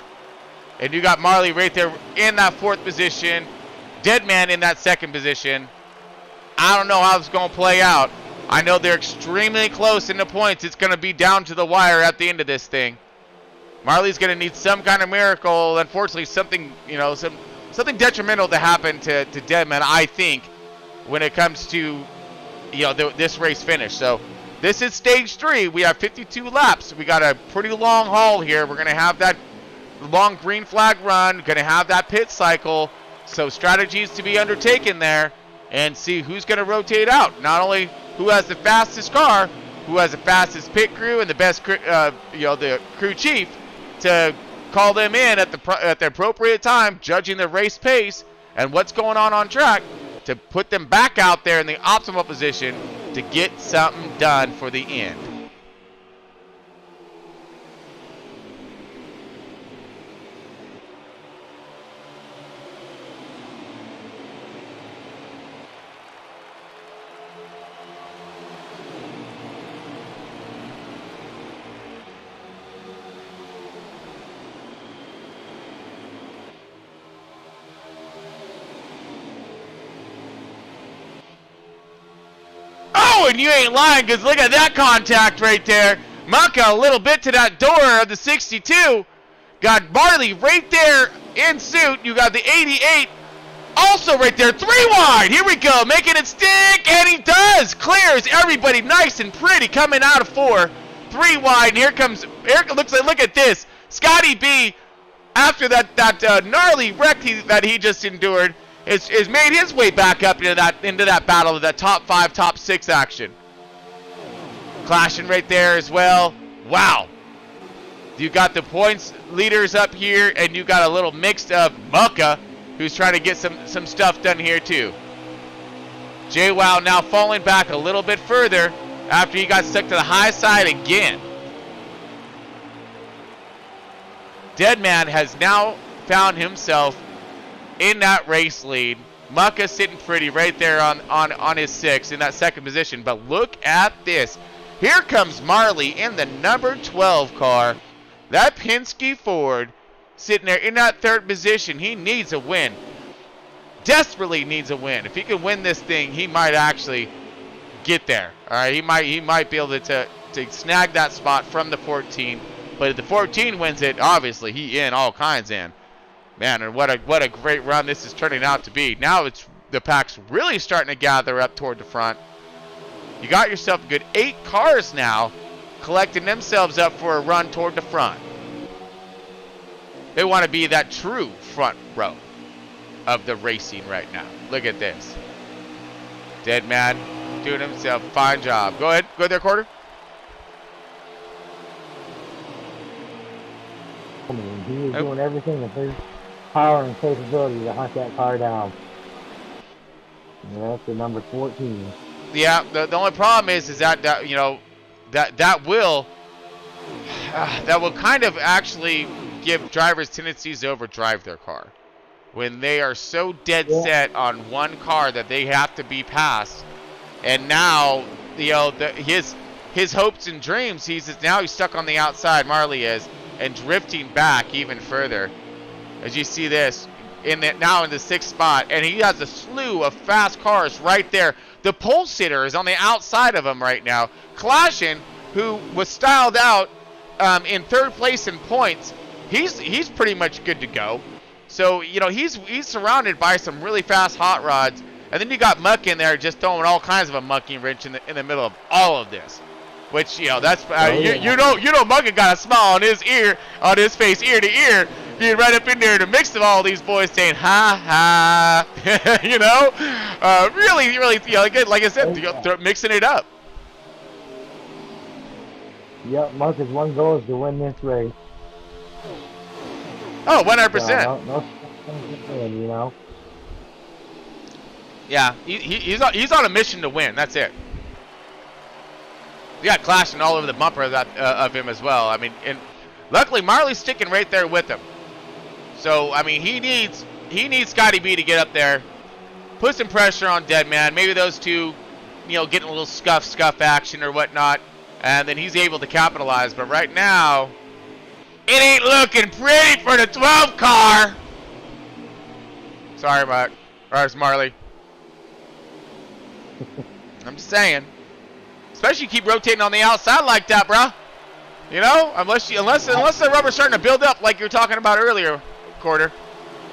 And you got Marley right there in that 4th position. Deadman in that 2nd position. I don't know how it's going to play out. I know they're extremely close in the points. It's going to be down to the wire at the end of this thing. Marley's going to need some kind of miracle. Unfortunately, something, something detrimental to happen to Deadman, I think, when it comes to, this race finish. So this is stage 3. We have 52 laps. We got a pretty long haul here. We're going to have that long green flag run. Going to have that pit cycle. So strategies to be undertaken there, and see who's going to rotate out. Not only who has the fastest car, who has the fastest pit crew and the best, the crew chief to call them in at the appropriate time, judging the race pace and what's going on track, to put them back out there in the optimal position to get something done for the end. And you ain't lying, because look at that contact right there. Mucka a little bit to that door of the 62. Got Marley right there in suit. You got the 88 also right there. 3 wide. Here we go. Making it stick. And he does. Clears everybody nice and pretty coming out of 4. 3 wide. And here comes, look at this. Scotty B, after that gnarly wreck that he just endured, is made his way back up into that battle of that top 5, top 6 action. Clashing right there as well. Wow. You got the points leaders up here, and you got a little mix of Mucka, who's trying to get some stuff done here too. JWoww now falling back a little bit further after he got stuck to the high side again. Deadman has now found himself in that race lead. Mucka sitting pretty right there on his 6 in that 2nd position. But look at this. Here comes Marley in the number 12 car. That Penske Ford sitting there in that 3rd position. He needs a win. Desperately needs a win. If he can win this thing, he might actually get there. All right, he might be able to snag that spot from the 14. But if the 14 wins it, obviously he in, all kinds in. Man, and what a great run this is turning out to be. Now the pack's really starting to gather up toward the front. You got yourself a good 8 cars now collecting themselves up for a run toward the front. They want to be that true front row of the racing right now. Look at this. Deadman doing himself a fine job. Go ahead there, Quarter. He is doing everything in his power and capability to hunt that car down. And that's the number 14. Yeah, the only problem is that that will kind of actually give drivers tendencies to overdrive their car when they are so dead set on one car that they have to be passed. And now his hopes and dreams, he's stuck on the outside. Marley is, and drifting back even further. As you see this now in the 6th spot, and he has a slew of fast cars right there. The pole sitter is on the outside of him right now. Clashing, who was styled out in 3rd place in points, he's pretty much good to go. So he's surrounded by some really fast hot rods, and then you got Muck in there just throwing all kinds of a monkey wrench in the middle of all of this. Which that's Muck got a smile on his face ear to ear, being right up in there in the mix of all these boys saying ha ha. Really like I said, mixing it up. Yep, Muck's one goal is to win this race. Oh, 100%. No, Yeah, he's on a mission to win. That's it. You got Clashing all over the bumper of him as well. I mean, and Luckily, Marley's sticking right there with him. So, I mean, he needs Scotty B to get up there, put some pressure on Deadman. Maybe those two, getting a little scuff action or whatnot, and then he's able to capitalize. But right now, it ain't looking pretty for the 12 car. Sorry, Mark. Or it's Marley. I'm just saying. Especially you keep rotating on the outside like that, bro. Unless the rubber's starting to build up like you were talking about earlier, Quarter.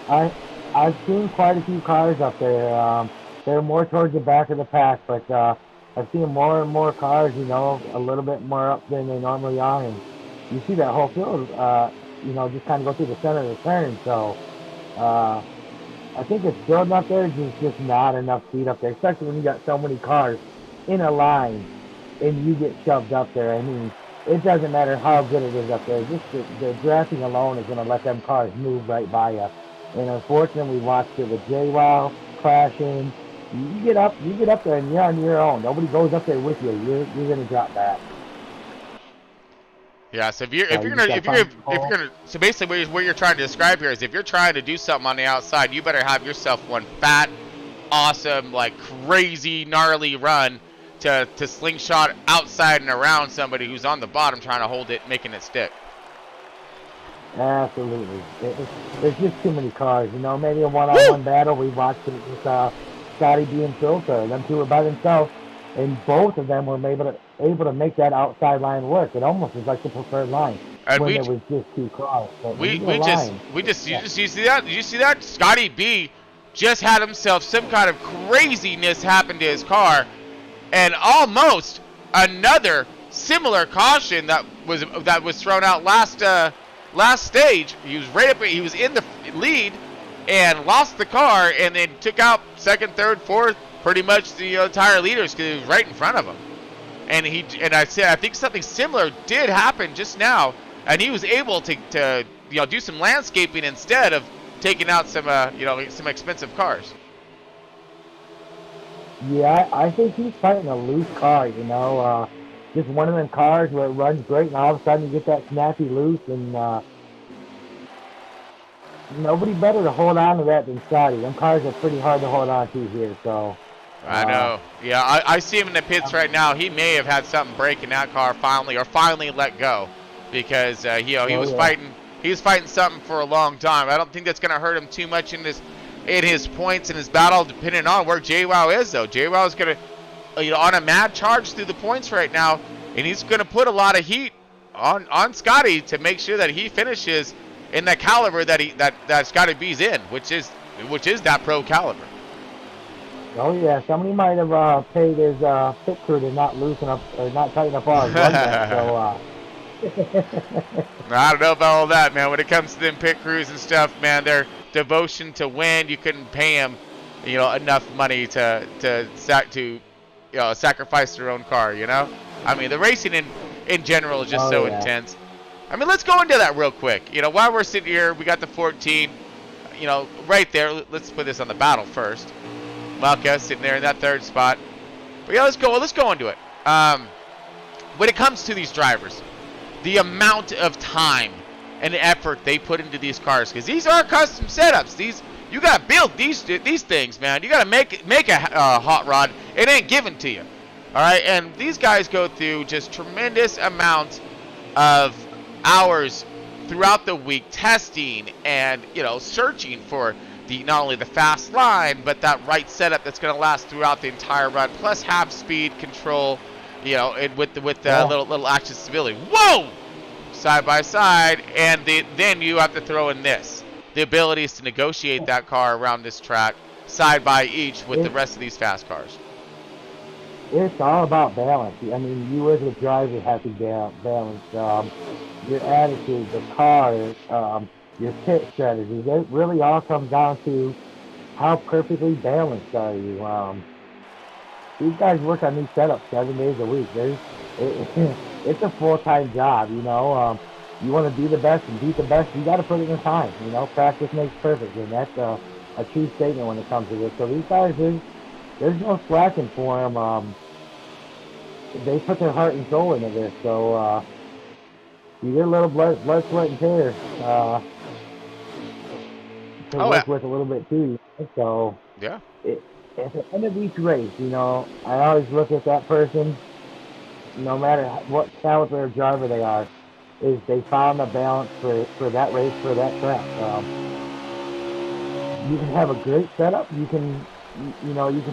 I've seen quite a few cars up there. They're more towards the back of the pack, but I've seen more and more cars, a little bit more up than they normally are, and you see that whole field, just kind of go through the center of the turn. So I think it's building up there. There's just not enough speed up there, especially when you got so many cars in a line and you get shoved up there. I mean, it doesn't matter how good it is up there. Just the drafting alone is going to let them cars move right by you. And unfortunately, we watched it with JWoww crashing. You get up there and you're on your own. Nobody goes up there with you. You're going to drop back. Yeah, so so basically what you're trying to describe here is if you're trying to do something on the outside, you better have yourself one fat, awesome, like crazy, gnarly run to slingshot outside and around somebody who's on the bottom trying to hold it, making it stick. Absolutely. There's just too many cars, maybe a one-on-one battle. We watched it with Scotty B and Filter. Them two were by themselves, and both of them were able to make that outside line work. It almost was like the preferred line when there was just two cars. You see that? Did you see that? Scotty B just had himself some kind of craziness happen to his car, and almost another similar caution that was thrown out last stage. He was in the lead and lost the car, and then took out second, third, fourth, pretty much the entire leaders because he was right in front of him. And I think something similar did happen just now, and he was able to do some landscaping instead of taking out some expensive cars. Yeah, I think he's fighting a loose car. Just one of them cars where it runs great, and all of a sudden you get that snappy loose, and nobody better to hold on to that than Scotty. Them cars are pretty hard to hold on to here, so. I know. Yeah, I see him in the pits right now. He may have had something break in that car finally let go, because he was fighting something for a long time. I don't think that's going to hurt him too much in his points in his battle, depending on where JWoww is, though. JWoww is going to, on a mad charge through the points right now, and he's going to put a lot of heat on Scotty to make sure that he finishes in the caliber that Scotty B's in, which is that pro caliber. Oh yeah, somebody might have paid his pit crew to not loosen up or not tighten up all his run back, so. I don't know about all that, man. When it comes to them pit crews and stuff, man, their devotion to win, you couldn't pay them, enough money to sacrifice their own car. I mean, the racing in general is just intense. I mean, let's go into that real quick. While we're sitting here, we got the 14. Right there. Let's put this on the battle first. Malka sitting there in that third spot. But yeah, let's go into it. When it comes to these drivers, the amount of time and effort they put into these cars, because these are custom setups. You gotta build these things, man. You gotta make a hot rod. It ain't given to you. All right, and these guys go through just tremendous amounts of hours throughout the week testing and searching for not only the fast line, but that right setup that's going to last throughout the entire run, plus half speed control, and with little action stability. Whoa! Side by side, and then you have to throw in the abilities to negotiate that car around this track side by each with the rest of these fast cars. It's all about balance. I mean, you as a driver have to balance your attitude, the car, your pit strategies. It really all comes down to how perfectly balanced are you. These guys work on these setups 7 days a week. It's a full-time job, You want to be the best and beat the best, you got to put in the time. Practice makes perfect, and that's a true statement when it comes to this. So these guys, there's no slacking for them. They put their heart and soul into this. So, you get a little blood, sweat, and tears to Oh, yeah. work with a little bit too. So Yeah. at the end of each race, I always look at that person, no matter what caliber of driver they are, is they found a balance for that race, for that track. You can have a great setup. You can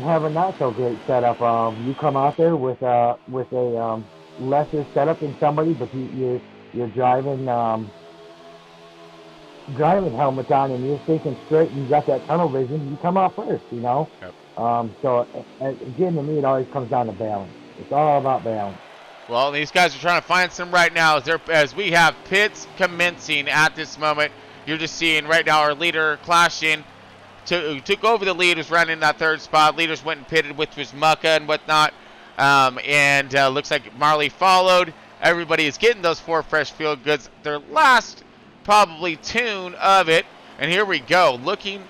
have a not so great setup. You come out there with a lesser setup than somebody, but you're driving helmet on and you're thinking straight and you got that tunnel vision. You come out first, Yep. So again, to me, it always comes down to balance. It's all about balance. Well, these guys are trying to find some right now as we have pits commencing at this moment. You're just seeing right now our leader clashing. Took over the lead, was running in that third spot. Leaders went and pitted, which was Mucka and whatnot. And looks like Marley followed. Everybody is getting those 4 fresh field goods. Their last probably tune of it. And here we go. Looking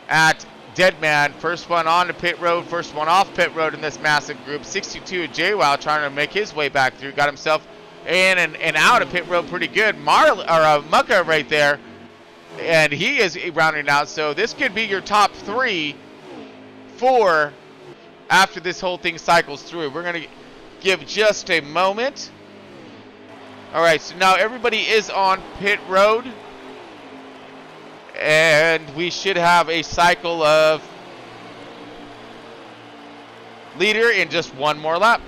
at Deadman. First one on to pit road. First one off pit road in this massive group. 62 JWoww trying to make his way back through. Got himself in and out of pit road pretty good. Mucka right there. And he is rounding out. So this could be your top 3, 4 after this whole thing cycles through. We're going to give just a moment. All right, so now everybody is on pit road. And we should have a cycle of leader in just one more lap.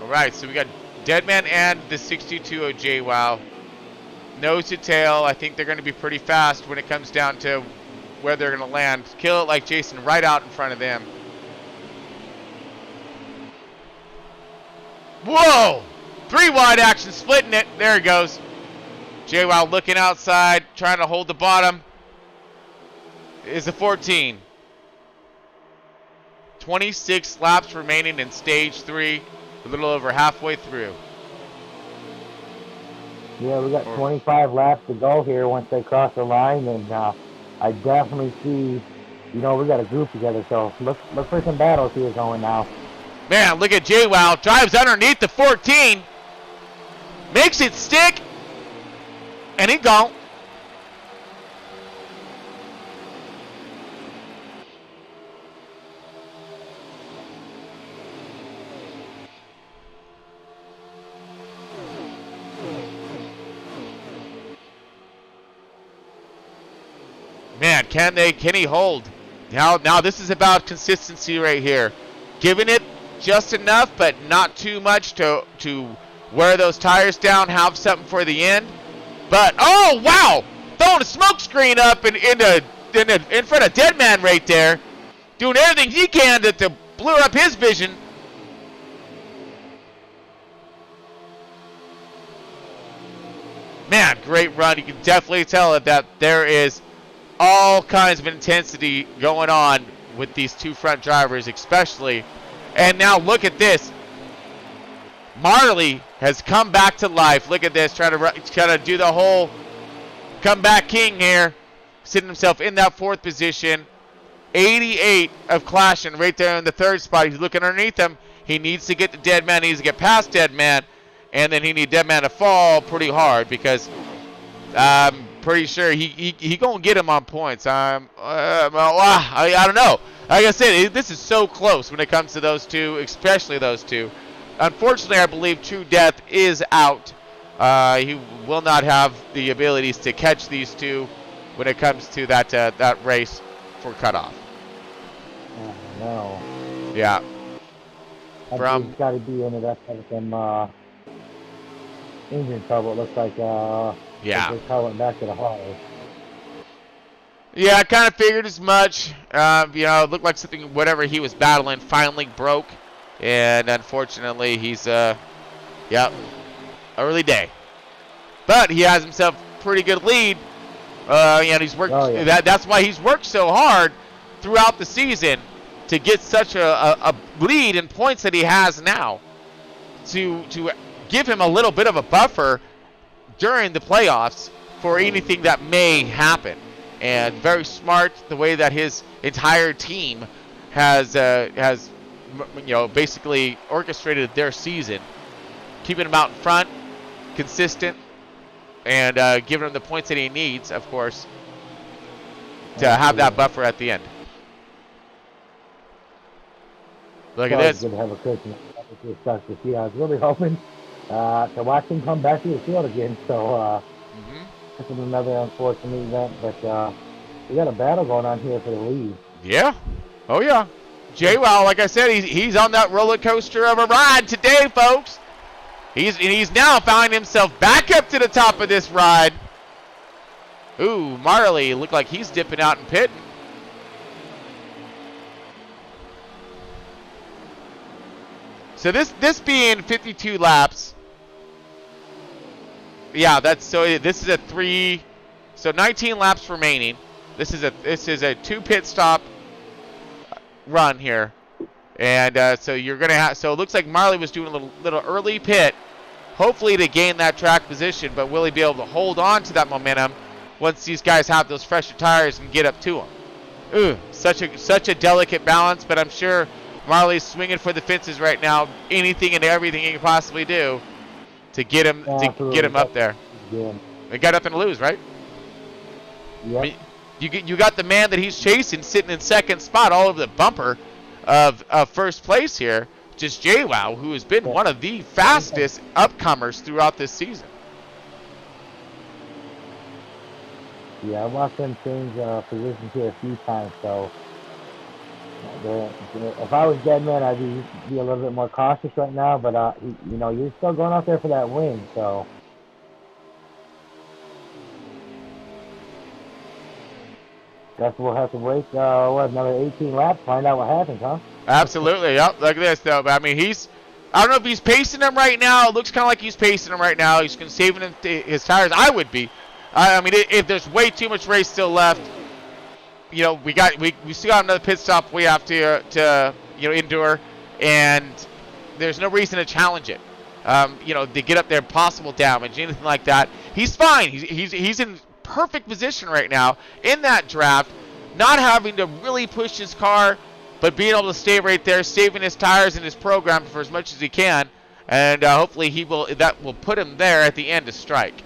All right, so we got Deadman and the 62 of JWoww. Nose to tail. I think they're going to be pretty fast when it comes down to where they're going to land. Kill it like Jason right out in front of them. Whoa! 3 wide action, splitting it. There it goes. JWoww looking outside, trying to hold the bottom. Is a 14. 26 laps remaining in stage 3. A little over halfway through. Yeah, we got 25 laps to go here once they cross the line, and I definitely see, we got a group together, so look for some battles here going now. Man, look at JWoww. Drives underneath the 14. Makes it stick. And he gone. Man, can he hold? Now this is about consistency right here. Giving it just enough, but not too much to wear those tires down, have something for the end. But, oh, wow! Throwing a smoke screen up in front of Deadman right there. Doing everything he can to blur up his vision. Man, great run. You can definitely tell that there is all kinds of intensity going on with these 2 front drivers especially. And now look at this. Marley has come back to life. Look at this, trying to do the whole comeback king here. Sitting himself in that 4th position. 88 of clashing right there in the 3rd spot. He's looking underneath him. He needs to get to Deadman. He needs to get past Deadman. And then he needs Deadman to fall pretty hard because I'm pretty sure he gonna get him on points. I don't know. Like I said, this is so close when it comes to those 2, especially those 2. Unfortunately, I believe True Death is out. He will not have the abilities to catch these 2 when it comes to that race for cutoff. Oh, no. Yeah. He's got to be into that kind of some engine trouble. It looks like yeah. They're calling back to the hall. Yeah, I kind of figured as much. It looked like something, whatever he was battling, finally broke. And unfortunately, he's, early day. But he has himself a pretty good lead. And he's worked. Oh, yeah. That's why he's worked so hard throughout the season to get such a lead in points that he has now. To give him a little bit of a buffer during the playoffs for anything that may happen. and very smart the way that his entire team has basically orchestrated their season, keeping him out in front, consistent, and giving him the points that he needs, of course, to have that buffer at the end. Look at this. Good to have a Christmas. It sucks to see. I was really hoping to watch him come back to the field again. So this is another unfortunate event, but we got a battle going on here for the lead. Yeah. Oh yeah. JWoww, like I said, he's on that roller coaster of a ride today, folks. He's now finding himself back up to the top of this ride. Ooh, Marley looked like he's dipping out in pit. So this being 52 laps. Yeah, this is a 3. So 19 laps remaining. This is a 2 pit stop run here, and so you're gonna have. So it looks like Marley was doing a little early pit, hopefully to gain that track position. But will he be able to hold on to that momentum once these guys have those fresher tires and get up to him? Ooh, such a delicate balance. But I'm sure Marley's swinging for the fences right now. Anything and everything he can possibly do to get him up there. Yeah. They got nothing to lose, right? Yeah. I mean, you got the man that he's chasing sitting in second spot all over the bumper of first place here. Just JWoww, who has been one of the fastest upcomers throughout this season. Yeah, I watched them change positions here a few times, so if I was dead man, I'd be a little bit more cautious right now. But you're still going out there for that win, so. Guess we'll have to wait, another 18 laps, find out what happens, huh? Absolutely, yep. Look at this, though. I mean, I don't know if he's pacing them right now. It looks kind of like he's pacing them right now. He's saving his tires. I would be. I mean, if there's way too much race still left, we still got another pit stop we have to endure, and there's no reason to challenge it. To get up there, possible damage, anything like that. He's fine. He's in perfect position right now in that draft, not having to really push his car, but being able to stay right there, saving his tires and his program for as much as he can, and hopefully that will put him there at the end to strike.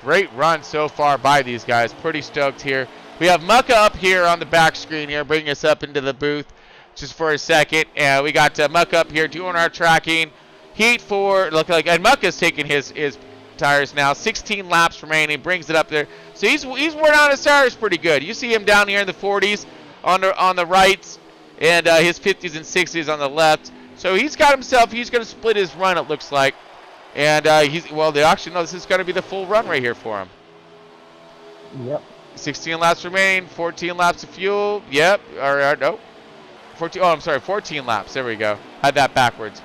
Great run so far by these guys. Pretty stoked here. We have Mucka up here on the back screen here, bringing us up into the booth just for a second. And we got Mucka up here doing our tracking. Heat 4, and Mucka's taking his tires now. 16 laps remaining, brings it up there. So he's worn out his tires pretty good. You see him down here in the 40s on the rights, and his 50s and 60s on the left. So he's got himself. He's going to split his run, it looks like. And this is going to be the full run right here for him. Yep. 16 laps remain, 14 laps of fuel. Yep. Or no. 14. Oh, I'm sorry. 14 laps. There we go. Had that backwards.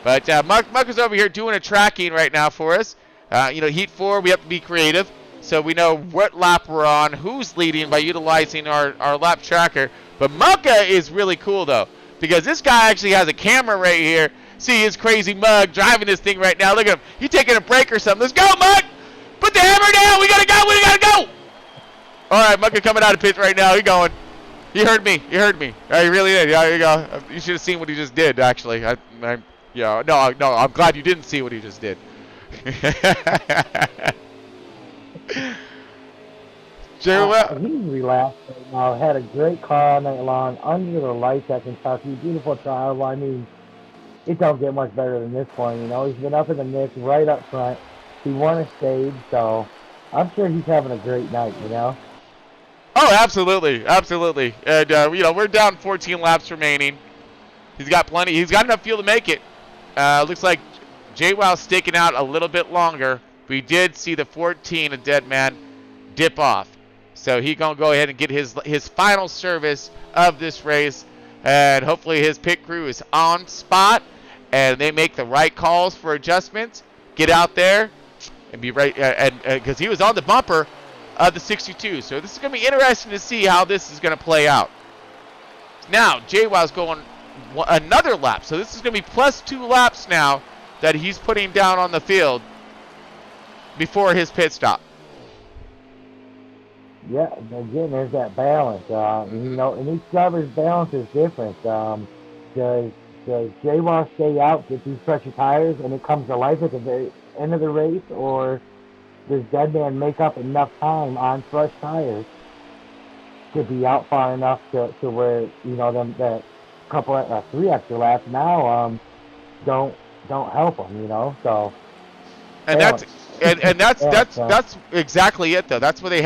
But Mark is over here doing a tracking right now for us. Heat 4, we have to be creative. So we know what lap we're on, who's leading by utilizing our lap tracker. But Mucka is really cool, though, because this guy actually has a camera right here. See his crazy mug driving this thing right now. Look at him. He's taking a break or something. Let's go, Mug! Put the hammer down. We got to go. We got to go. All right, Mucka coming out of pit right now. He's going. He heard me. He really did. Yeah, there you go. You should have seen what he just did, actually. No, I'm glad you didn't see what he just did. He's relaxed right now. Had a great car all night long, under the lights at Kentucky. Beautiful trial. I mean, it don't get much better than this one, He's been up in the mix, right up front. He won a stage, so I'm sure he's having a great night, Oh, absolutely. Absolutely. And, we're down 14 laps remaining. He's got plenty. He's got enough fuel to make it. Looks like JWoww's sticking out a little bit longer. We did see the 14, a dead man, dip off. So he's going to go ahead and get his final service of this race. And hopefully his pit crew is on spot and they make the right calls for adjustments. Get out there and be right, and because he was on the bumper of the 62. So this is going to be interesting to see how this is going to play out. Now JWoww's going another lap, so this is going to be plus 2 laps now that he's putting down on the field before his pit stop. Yeah, again, there's that balance. You know, and each driver's balance is different. Does J-Wall stay out, get these pressure tires, and it comes to life at the very end of the race, or does Deadman make up enough time on fresh tires to be out far enough to where, you know, them that couple 3 extra laps now don't help him, you know? So And balance. that's exactly it though. That's what he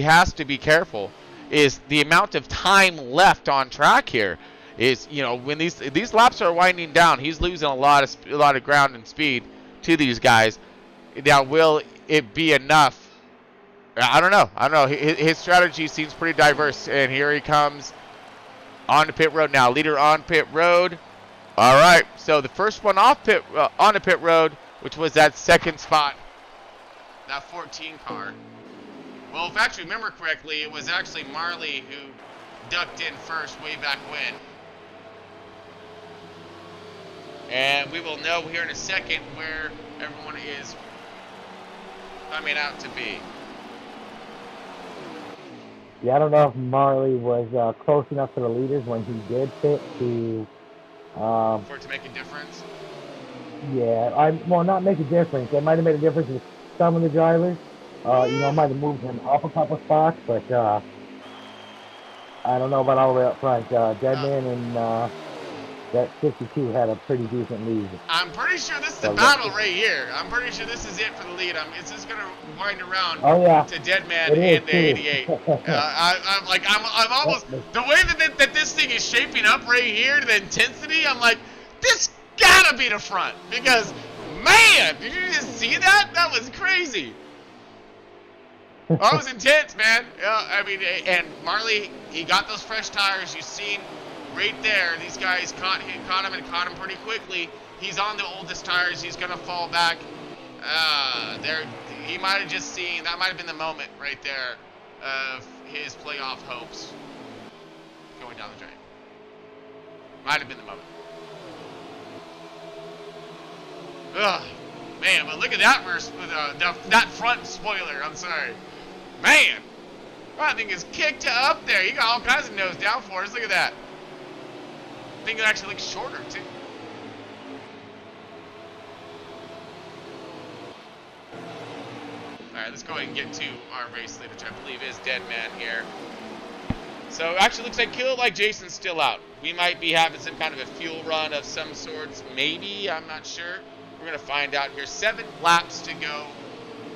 has to be careful, is the amount of time left on track here. Is, you know, when these laps are winding down, he's losing a lot of ground and speed to these guys. Now, will it be enough? I don't know. His strategy seems pretty diverse, and here he comes on the pit road now. Leader on pit road. All right, so the first one off on the pit road, which was that second spot, that 14 car. Well, if I actually remember correctly, it was actually Marley who ducked in first way back when. And we will know here in a second where everyone is coming out to be. Yeah, I don't know if Marley was close enough to the leaders when he did pit to... for it to make a difference? Yeah, well, not make a difference. It might have made a difference with some of the drivers. You know, might have moved him up a couple spots, but I don't know about all the way up front. Deadman and that 62 had a pretty decent lead. I'm pretty sure this is the battle right here. I'm pretty sure this is it for the lead. It's just gonna wind around to Deadman and the 88. I'm almost, the way that this thing is shaping up right here, the intensity. I'm like, this gotta be the front, because man, did you just see that? That was crazy. That was intense, man. I mean, and Marley, he got those fresh tires. You've seen right there, these guys caught him and caught him pretty quickly. He's on the oldest tires. He's gonna fall back. He might have just seen, that might have been the moment right there of his playoff hopes going down the drain. Might have been the moment. Ugh, man, but look at that that front spoiler. I'm sorry, man. That thing is kicked up there. You got all kinds of nose downforce. Look at that. I think it actually looks shorter too. Alright, let's go ahead and get to our race leader, which I believe is Deadman here. So it actually looks like Jason's still out. We might be having some kind of a fuel run of some sorts. Maybe, I'm not sure. We're going to find out here. 7 laps to go.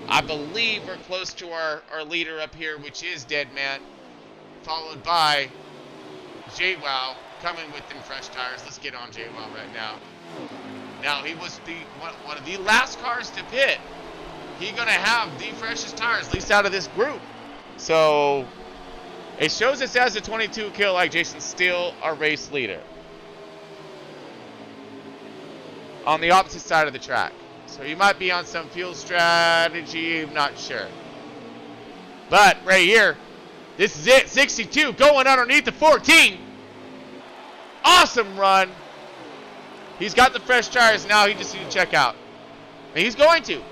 I believe we're close to our leader up here, which is Deadman. Followed by JWoww. Coming with them fresh tires. Let's get on JWoww right now. Now, he was one of the last cars to pit. He's going to have the freshest tires, at least out of this group. So, it shows us as a 22 kill, like Jason's still our race leader. On the opposite side of the track. So, he might be on some fuel strategy. I'm not sure. But, right here, this is it. 62 going underneath the 14. Awesome run. He's got the fresh tires now. He just needs to check out. And he's going to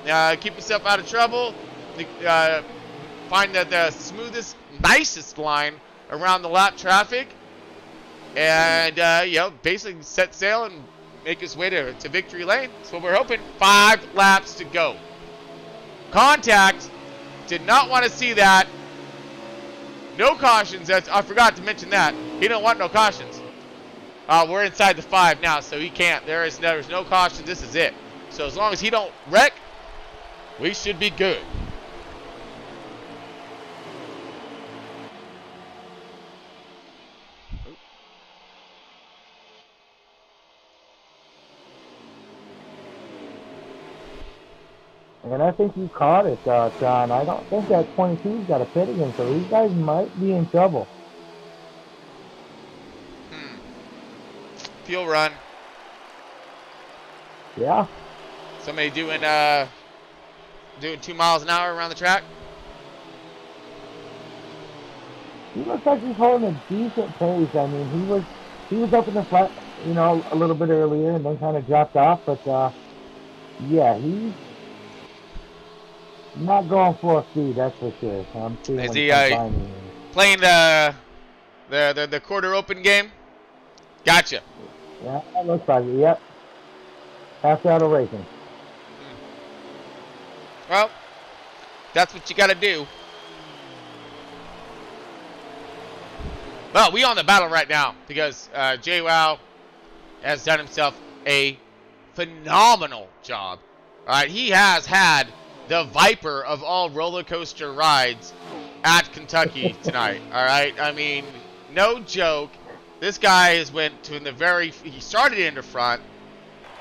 keep himself out of trouble. Find the smoothest, nicest line around the lap traffic. And, you know, basically set sail and make his way to victory lane. That's what we're hoping. 5 laps to go. Contact. Did not want to see that. No cautions. I forgot to mention that. He don't want no cautions. We're inside the 5 now, so he can't. There's no caution. This is it. So as long as he don't wreck, we should be good. And I think you caught it, John. I don't think that 22's got a pit again, so these guys might be in trouble. Fuel run. Yeah. Somebody doing 2 miles an hour around the track. He looks like he's holding a decent pace. I mean, he was up in the flat, you know, a little bit earlier and then kind of dropped off, but Yeah, he's not going full speed, that's for sure. I'm seeing Is what he he comes by me. playing the quarter open game? Gotcha. Yeah, it looks like it. Yep. Half out of racing. Well, that's what you got to do. Well, we on the battle right now because JWoww has done himself a phenomenal job. All right, he has had the Viper of all roller coaster rides at Kentucky tonight. All right, I mean, no joke. This guy has went to the very. He started in the front.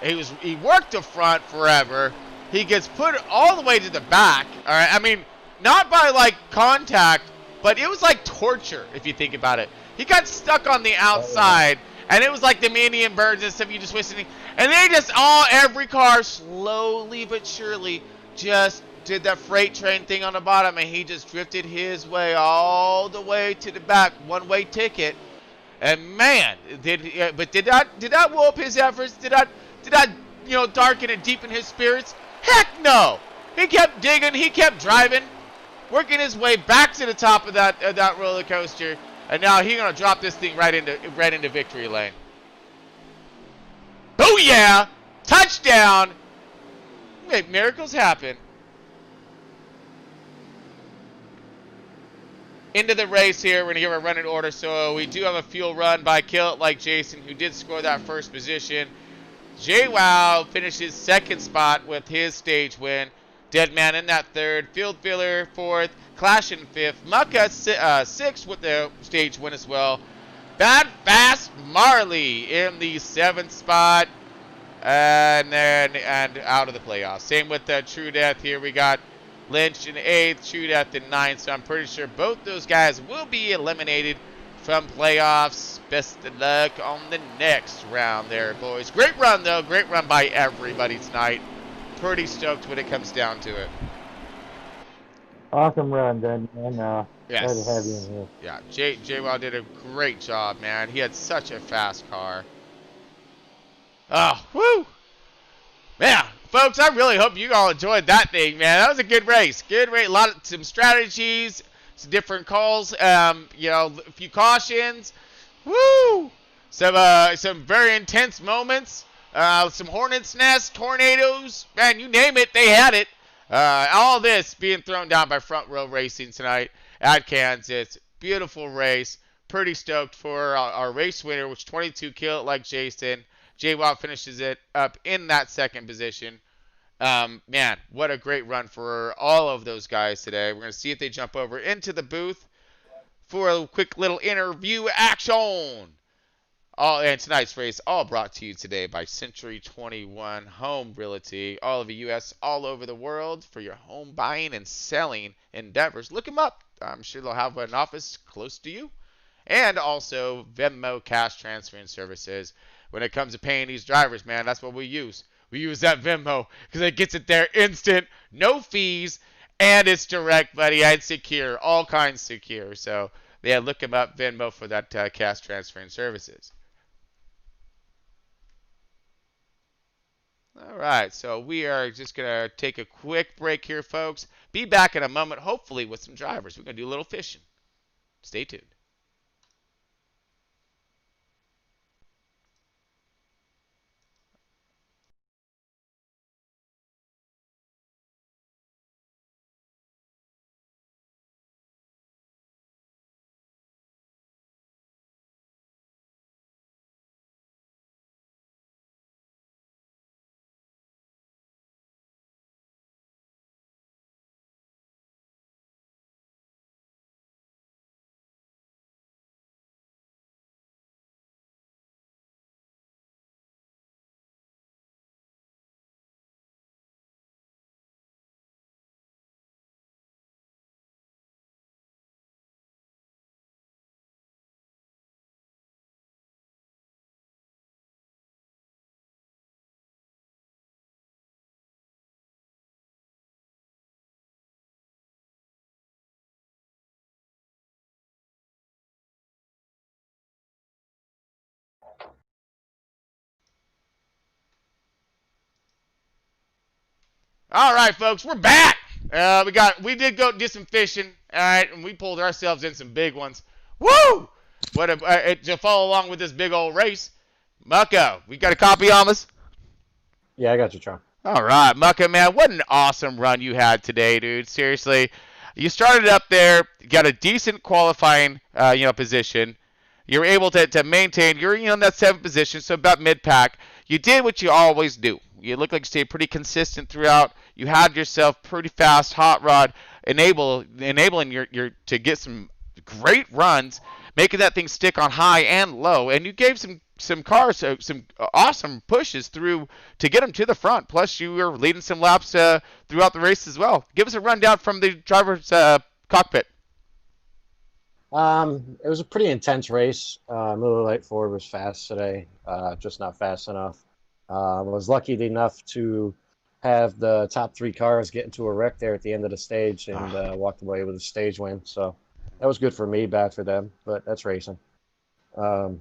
He worked the front forever. He gets put all the way to the back. All right, I mean, not by like contact, but it was like torture if you think about it. He got stuck on the Oh, yeah. outside, and it was like the Indian birds and stuff. You just listening, and they just every car slowly but surely just did that freight train thing on the bottom, and he just drifted his way all the way to the back, one-way ticket. And man, did that whoop his efforts? Did that darken and deepen his spirits? Heck no! He kept digging, he kept driving, working his way back to the top of that roller coaster, and now he's gonna drop this thing right into victory lane. Booyah! Touchdown! Make miracles happen. Into the race here. We're going to give a running order. So we do have a fuel run by Kill It Like Jason, who did score that first position. JWoww finishes second spot with his stage win. Deadman in that third. Field Filler fourth. Clash in fifth. Mucka sixth with the stage win as well. Bad Fast Marley in the seventh spot. And out of the playoffs. Same with True Death here. We got Lynch in 8th, True Death in 9th. So I'm pretty sure both those guys will be eliminated from playoffs. Best of luck on the next round there, boys. Great run, though. Great run by everybody tonight. Pretty stoked when it comes down to it. Awesome run, then, man. Glad to have you in Yes. here. Yeah, JWoww did a great job, man. He had such a fast car. Oh, woo! Man, folks, I really hope you all enjoyed that thing, man. That was a good race. Good race. Some strategies, some different calls. A few cautions. Woo! Some very intense moments. Some hornets' nests, tornadoes. Man, you name it, they had it. All this being thrown down by Front Row Racing tonight at Kansas. Beautiful race. Pretty stoked for our race winner, which 22 Kill It Like Jason. JWoww finishes it up in that second position. Man, what a great run for all of those guys today. We're going to see if they jump over into the booth for a quick little interview action. And tonight's race all brought to you today by Century 21 Home Realty. All over the U.S., all over the world for your home buying and selling endeavors. Look them up. I'm sure they'll have an office close to you. And also Venmo cash transferring services. When it comes to paying these drivers, man, that's what we use. We use that Venmo because it gets it there instant, no fees, and it's direct, buddy, and secure, all kinds secure. So, yeah, look them up, Venmo, for that cash transferring services. All right, so we are just going to take a quick break here, folks. Be back in a moment, hopefully, with some drivers. We're going to do a little fishing. Stay tuned. All right, folks, we're back. We did go do some fishing, all right, and we pulled ourselves in some big ones. Woo! What a to follow along with this big old race, Mucko. We got a copy on us. Yeah, I got you, John. All right, Mucko, man, what an awesome run you had today, dude. Seriously, you started up there, got a decent qualifying, position. You were able to maintain. You're in that seventh position, so about mid pack. You did what you always do. You look like you stayed pretty consistent throughout. You had yourself pretty fast hot rod, enabling your to get some great runs, making that thing stick on high and low. And you gave some cars some awesome pushes through to get them to the front. Plus, you were leading some laps throughout the race as well. Give us a rundown from the driver's cockpit. It was a pretty intense race. Miller Lite Ford was fast today, just not fast enough. I was lucky enough to have the top three cars get into a wreck there at the end of the stage and walked away with a stage win. So that was good for me, bad for them, but that's racing. No,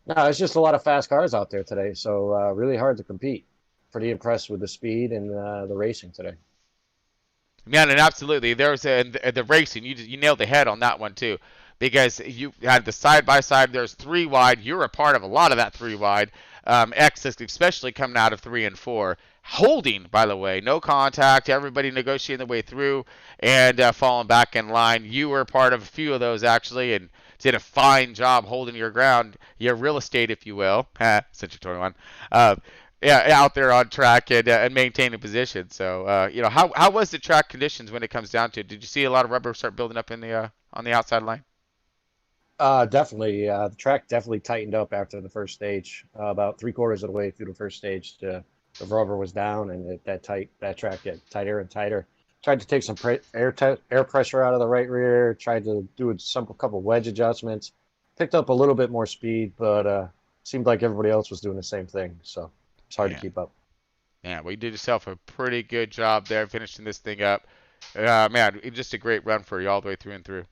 it's just a lot of fast cars out there today, so really hard to compete. Pretty impressed with the speed and the racing today. Man, and absolutely, there was the racing. You nailed the head on that one too, because you had the side by side. There's three wide. You're a part of a lot of that three wide. X, especially coming out of 3 and 4, holding, by the way, no contact. Everybody negotiating the way through and falling back in line. You were a part of a few of those actually, and did a fine job holding your ground, your real estate, if you will, since you're 21. Yeah, out there on track and maintaining position. So, how was the track conditions when it comes down to it? Did you see a lot of rubber start building up in the on the outside line? Definitely. The track definitely tightened up after the first stage. About 3/4 of the way through the first stage, the rubber was down, and that track get tighter and tighter. Tried to take some air pressure out of the right rear. Tried to do a couple wedge adjustments. Picked up a little bit more speed, but seemed like everybody else was doing the same thing. So it's hard to keep up. Yeah, well, you did yourself a pretty good job there finishing this thing up. Man, just a great run for you all the way through and through.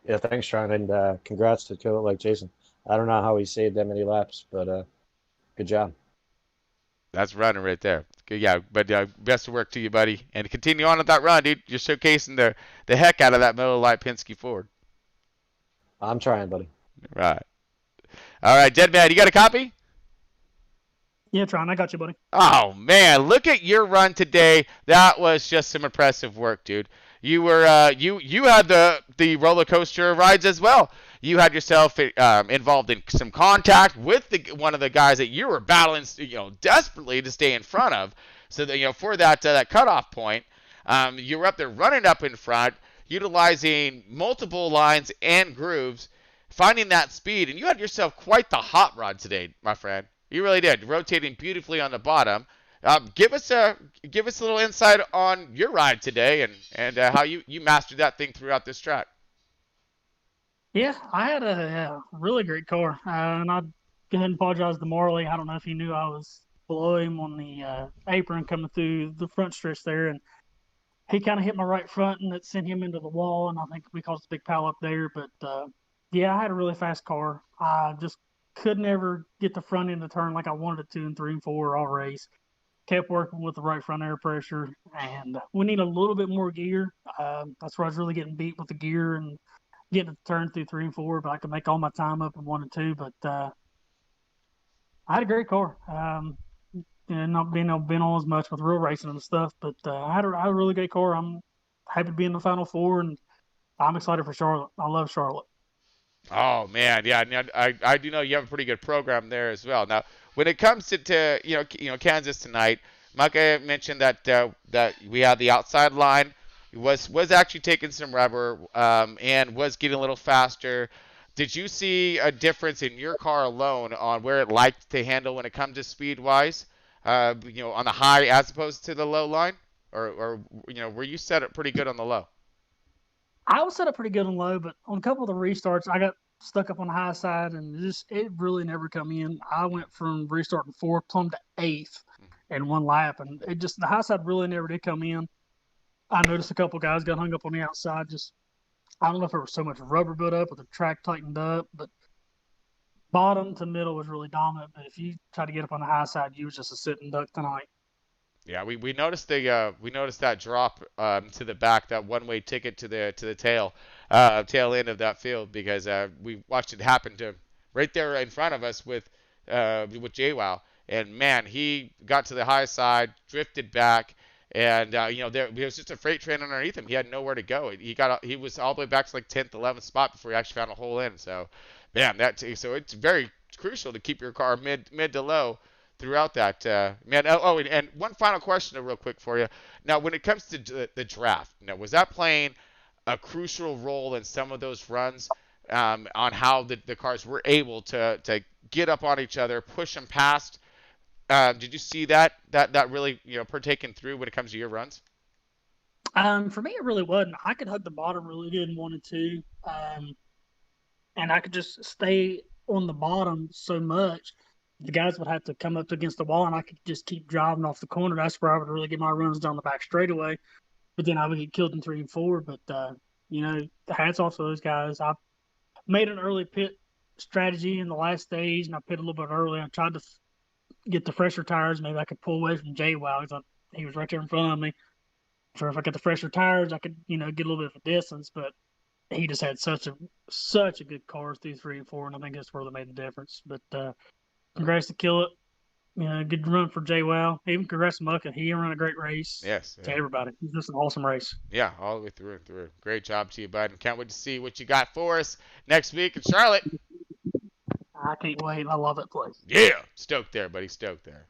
Yeah, thanks, Sean, and congrats to Kill It Like Jason. I don't know how he saved that many laps, but good job. That's running right there. Good, yeah, but best of work to you, buddy, and continue on with that run, dude. You're showcasing the heck out of that Miller Lite Penske Ford. I'm trying, buddy. Right. All right, Deadman, you got a copy? Yeah, Tron, I got you, buddy. Oh man, look at your run today. That was just some impressive work, dude. You were you had the roller coaster rides as well. You had yourself involved in some contact with one of the guys that you were battling, desperately to stay in front of. So that for that cutoff point, you were up there running up in front, utilizing multiple lines and grooves, finding that speed, and you had yourself quite the hot rod today, my friend. You really did, rotating beautifully on the bottom. Give us a little insight on your ride today and how you mastered that thing throughout this track. Yeah, I had a really great car, and I'd go ahead and apologize to Marley. I don't know if he knew I was below him on the apron coming through the front stretch there, and he kind of hit my right front, and it sent him into the wall, and I think we caused a big pile up there. But yeah, I had a really fast car. I just could never get the front end to turn like I wanted it to in 3 and 4 all race. Kept working with the right front air pressure, and we need a little bit more gear. That's where I was really getting beat with the gear and getting it to turn through 3 and 4, but I could make all my time up in 1 and 2. But I had a great car. And not been on as much with real racing and stuff, but I had a really great car. I'm happy to be in the Final Four, and I'm excited for Charlotte. I love Charlotte. Oh man, yeah, I do know you have a pretty good program there as well. Now, when it comes to Kansas tonight, Micah mentioned that that we had the outside line was actually taking some rubber and was getting a little faster. Did you see a difference in your car alone on where it liked to handle when it comes to speed wise? On the high as opposed to the low line, or were you set up pretty good on the low? I was set up pretty good on low, but on a couple of the restarts, I got stuck up on the high side, and it really never come in. I went from restarting 4th, plumb to 8th in 1 lap, and the high side really never did come in. I noticed a couple guys got hung up on the outside. Just I don't know if there was so much rubber built up or the track tightened up, but bottom to middle was really dominant. But if you try to get up on the high side, you was just a sitting duck tonight. Yeah, we noticed that drop to the back, that one-way ticket to the tail end of that field, because we watched it happen to right there in front of us with JWoww, and man, he got to the high side, drifted back, and there was just a freight train underneath him. He had nowhere to go. He was all the way back to like 10th, 11th spot before he actually found a hole in. So, man, so it's very crucial to keep your car mid to low throughout that, man. And one final question, real quick for you. Now, when it comes to the draft, was that playing a crucial role in some of those runs, on how the cars were able to get up on each other, push them past? Did you see that really partaking through when it comes to your runs? For me, it really wasn't. I could hug the bottom really good and wanted to, and I could just stay on the bottom so much. The guys would have to come up against the wall, and I could just keep driving off the corner. That's where I would really get my runs down the back straightaway. But then I would get killed in 3 and 4. But hats off to those guys. I made an early pit strategy in the last stage, and I pit a little bit early. I tried to get the fresher tires. Maybe I could pull away from JWoww because he was right there in front of me. For if I get the fresher tires, I could get a little bit of a distance. But he just had such a good car through 3 and 4, and I think that's where they made the difference. But congrats to Kill It. Good run for JWoww. Even congrats to Mucka. He ran a great race. Yes. To everybody. It was just an awesome race. Yeah, all the way through and through. Great job to you, bud. And can't wait to see what you got for us next week in Charlotte. I can't wait. I love that place. Yeah, stoked there, buddy. Stoked there.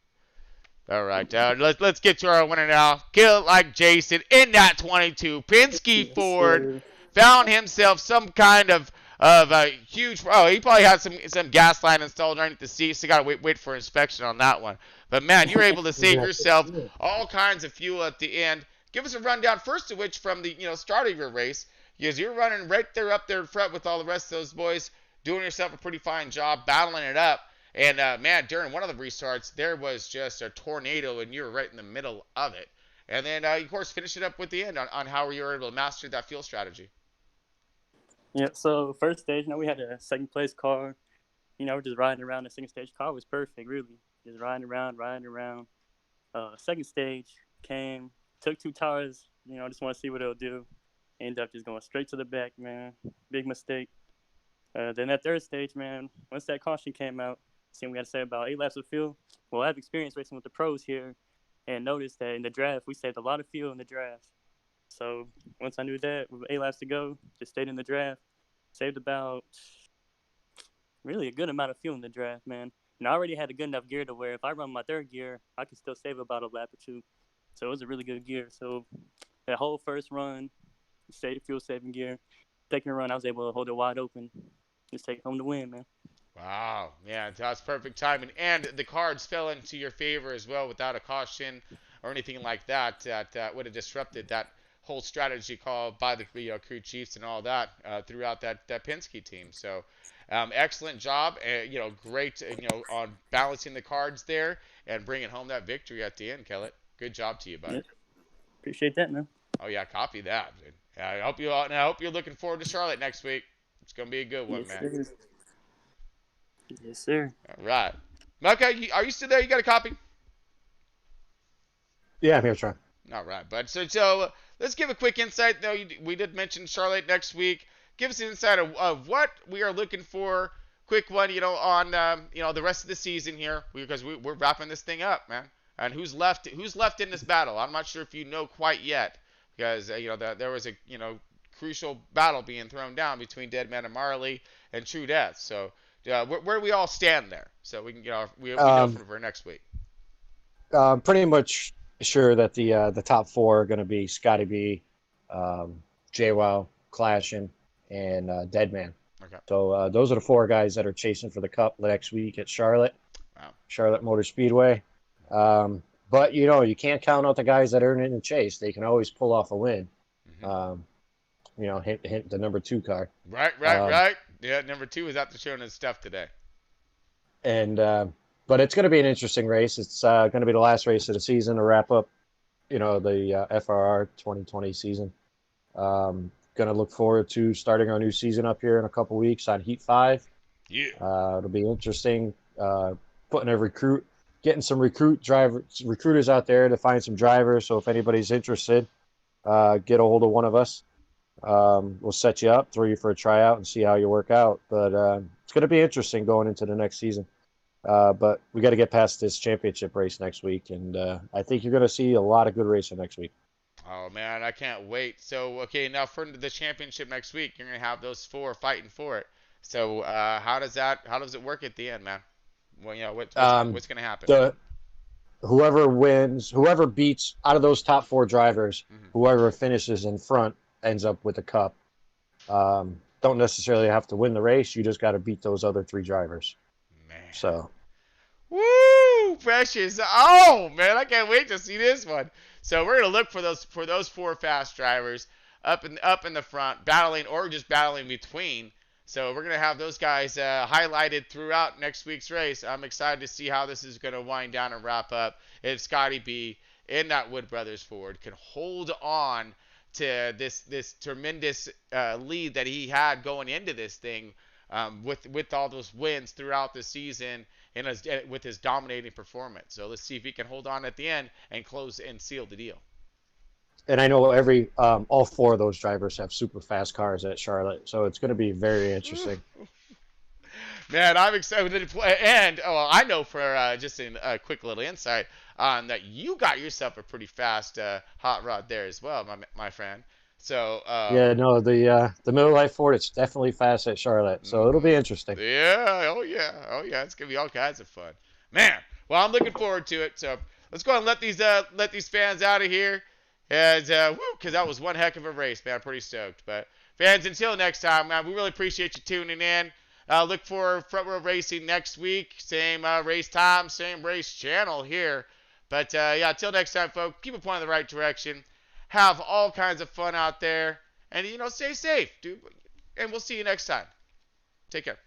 All right, let's get to our winner now. Kill It Like Jason in that 22 Penske Ford. Found himself some kind of a huge. Oh, he probably had some gas line installed underneath the seat, so you gotta wait for inspection on that one. But man, you're able to save yourself all kinds of fuel at the end. Give us a rundown first of which from the start of your race, because you're running right there up there in front with all the rest of those boys, doing yourself a pretty fine job, battling it up. And man, during one of the restarts, there was just a tornado, and you were right in the middle of it. And then, of course, finish it up with the end on how you were able to master that fuel strategy. Yeah, so first stage, we had a second place car. We're just riding around. The second stage car was perfect, really. Just riding around. Second stage came, took 2 tires, just want to see what it'll do. Ended up just going straight to the back, man. Big mistake. Then that third stage, man, once that caution came out, seeing we got to say about 8 laps of fuel. Well, I have experience racing with the pros here and noticed that in the draft, we saved a lot of fuel in the draft. So once I knew that, with 8 laps to go, just stayed in the draft, saved about really a good amount of fuel in the draft, man. And I already had a good enough gear to where if I run my third gear, I can still save about a lap or 2. So it was a really good gear. So that whole first run, stayed fuel saving gear. Second run, I was able to hold it wide open. Just take home the win, man. Wow, yeah, that's perfect timing, and the cards fell into your favor as well without a caution or anything like that. That would have disrupted that whole strategy call by the crew chiefs and all that throughout that Penske team. So, excellent job, great, on balancing the cards there and bringing home that victory at the end, Kellett. Good job to you, bud. Yeah. Appreciate that, man. Oh yeah, copy that, dude. I hope you're looking forward to Charlotte next week. It's gonna be a good one, Yes, man. sir. Yes, sir. All right. Melka, are you still there? You got a copy? Yeah, I'm here, Sean. All right, bud. So let's give a quick insight. Though we did mention Charlotte next week. Give us an insight of what we are looking for. Quick one, on the rest of the season here, because we're wrapping this thing up, man. And who's left in this battle? I'm not sure if you know quite yet, because there was a crucial battle being thrown down between Deadman and Marley and True Death. So. Where do we all stand there? So we can we know for next week. Pretty much sure that the top 4 are going to be Scotty B, JWoww, Clashin, and Deadman. Okay. So those are the 4 guys that are chasing for the cup next week at Charlotte. Wow. Charlotte Motor Speedway. But you can't count out the guys that aren't in the chase. They can always pull off a win. Mm-hmm. Hint the number 2 car. Right. Yeah, number 2 is out there showing his stuff today. And but it's going to be an interesting race. It's going to be the last race of the season to wrap up, the FRR 2020 season. Going to look forward to starting our new season up here in a couple weeks on Heat 5. Yeah. It'll be interesting putting a recruit getting some recruiters out there to find some drivers. So if anybody's interested, get a hold of one of us. We'll set you up, throw you for a tryout, and see how you work out. But it's going to be interesting going into the next season. But we got to get past this championship race next week, and I think you're going to see a lot of good racing next week. Oh man, I can't wait. So okay, now for the championship next week, you're gonna have those four fighting for it. So how does that? How does it work at the end, man? Well, you know, Um, what's gonna happen? the Whoever wins, whoever beats out of those top 4 drivers, Hmm. whoever finishes in front ends up with a cup. Don't necessarily have to win the race. You just got to beat those other 3 drivers. Man. So Woo! Precious. Oh man, I can't wait to see this one. So we're gonna look for those four fast drivers up in the front, battling or just battling between. So we're gonna have those guys highlighted throughout next week's race. I'm excited to see how this is gonna wind down and wrap up. If Scotty B in that Wood Brothers Ford can hold on to this tremendous lead that he had going into this thing, with all those wins throughout the season and with his dominating performance. So let's see if he can hold on at the end and close and seal the deal. and I know all 4 of those drivers have super fast cars at Charlotte, so it's going to be very interesting. Man, I'm excited to play. And I know for just a quick little insight that you got yourself a pretty fast hot rod there as well, my friend. So Yeah, no, the Miller Lite Ford, it's definitely fast at Charlotte, so it'll be interesting. yeah, oh yeah, oh yeah, it's gonna be all kinds of fun, man. Well, I'm looking forward to it. So let's go ahead and let these fans out of here, and because that was one heck of a race, man. I'm pretty stoked. But fans, until next time, man, we really appreciate you tuning in. Look for Front Row Racing next week. Same race time, same race channel here. But yeah, until next time, folks, keep it pointing in the right direction. Have all kinds of fun out there, and stay safe, dude. And we'll see you next time. Take care.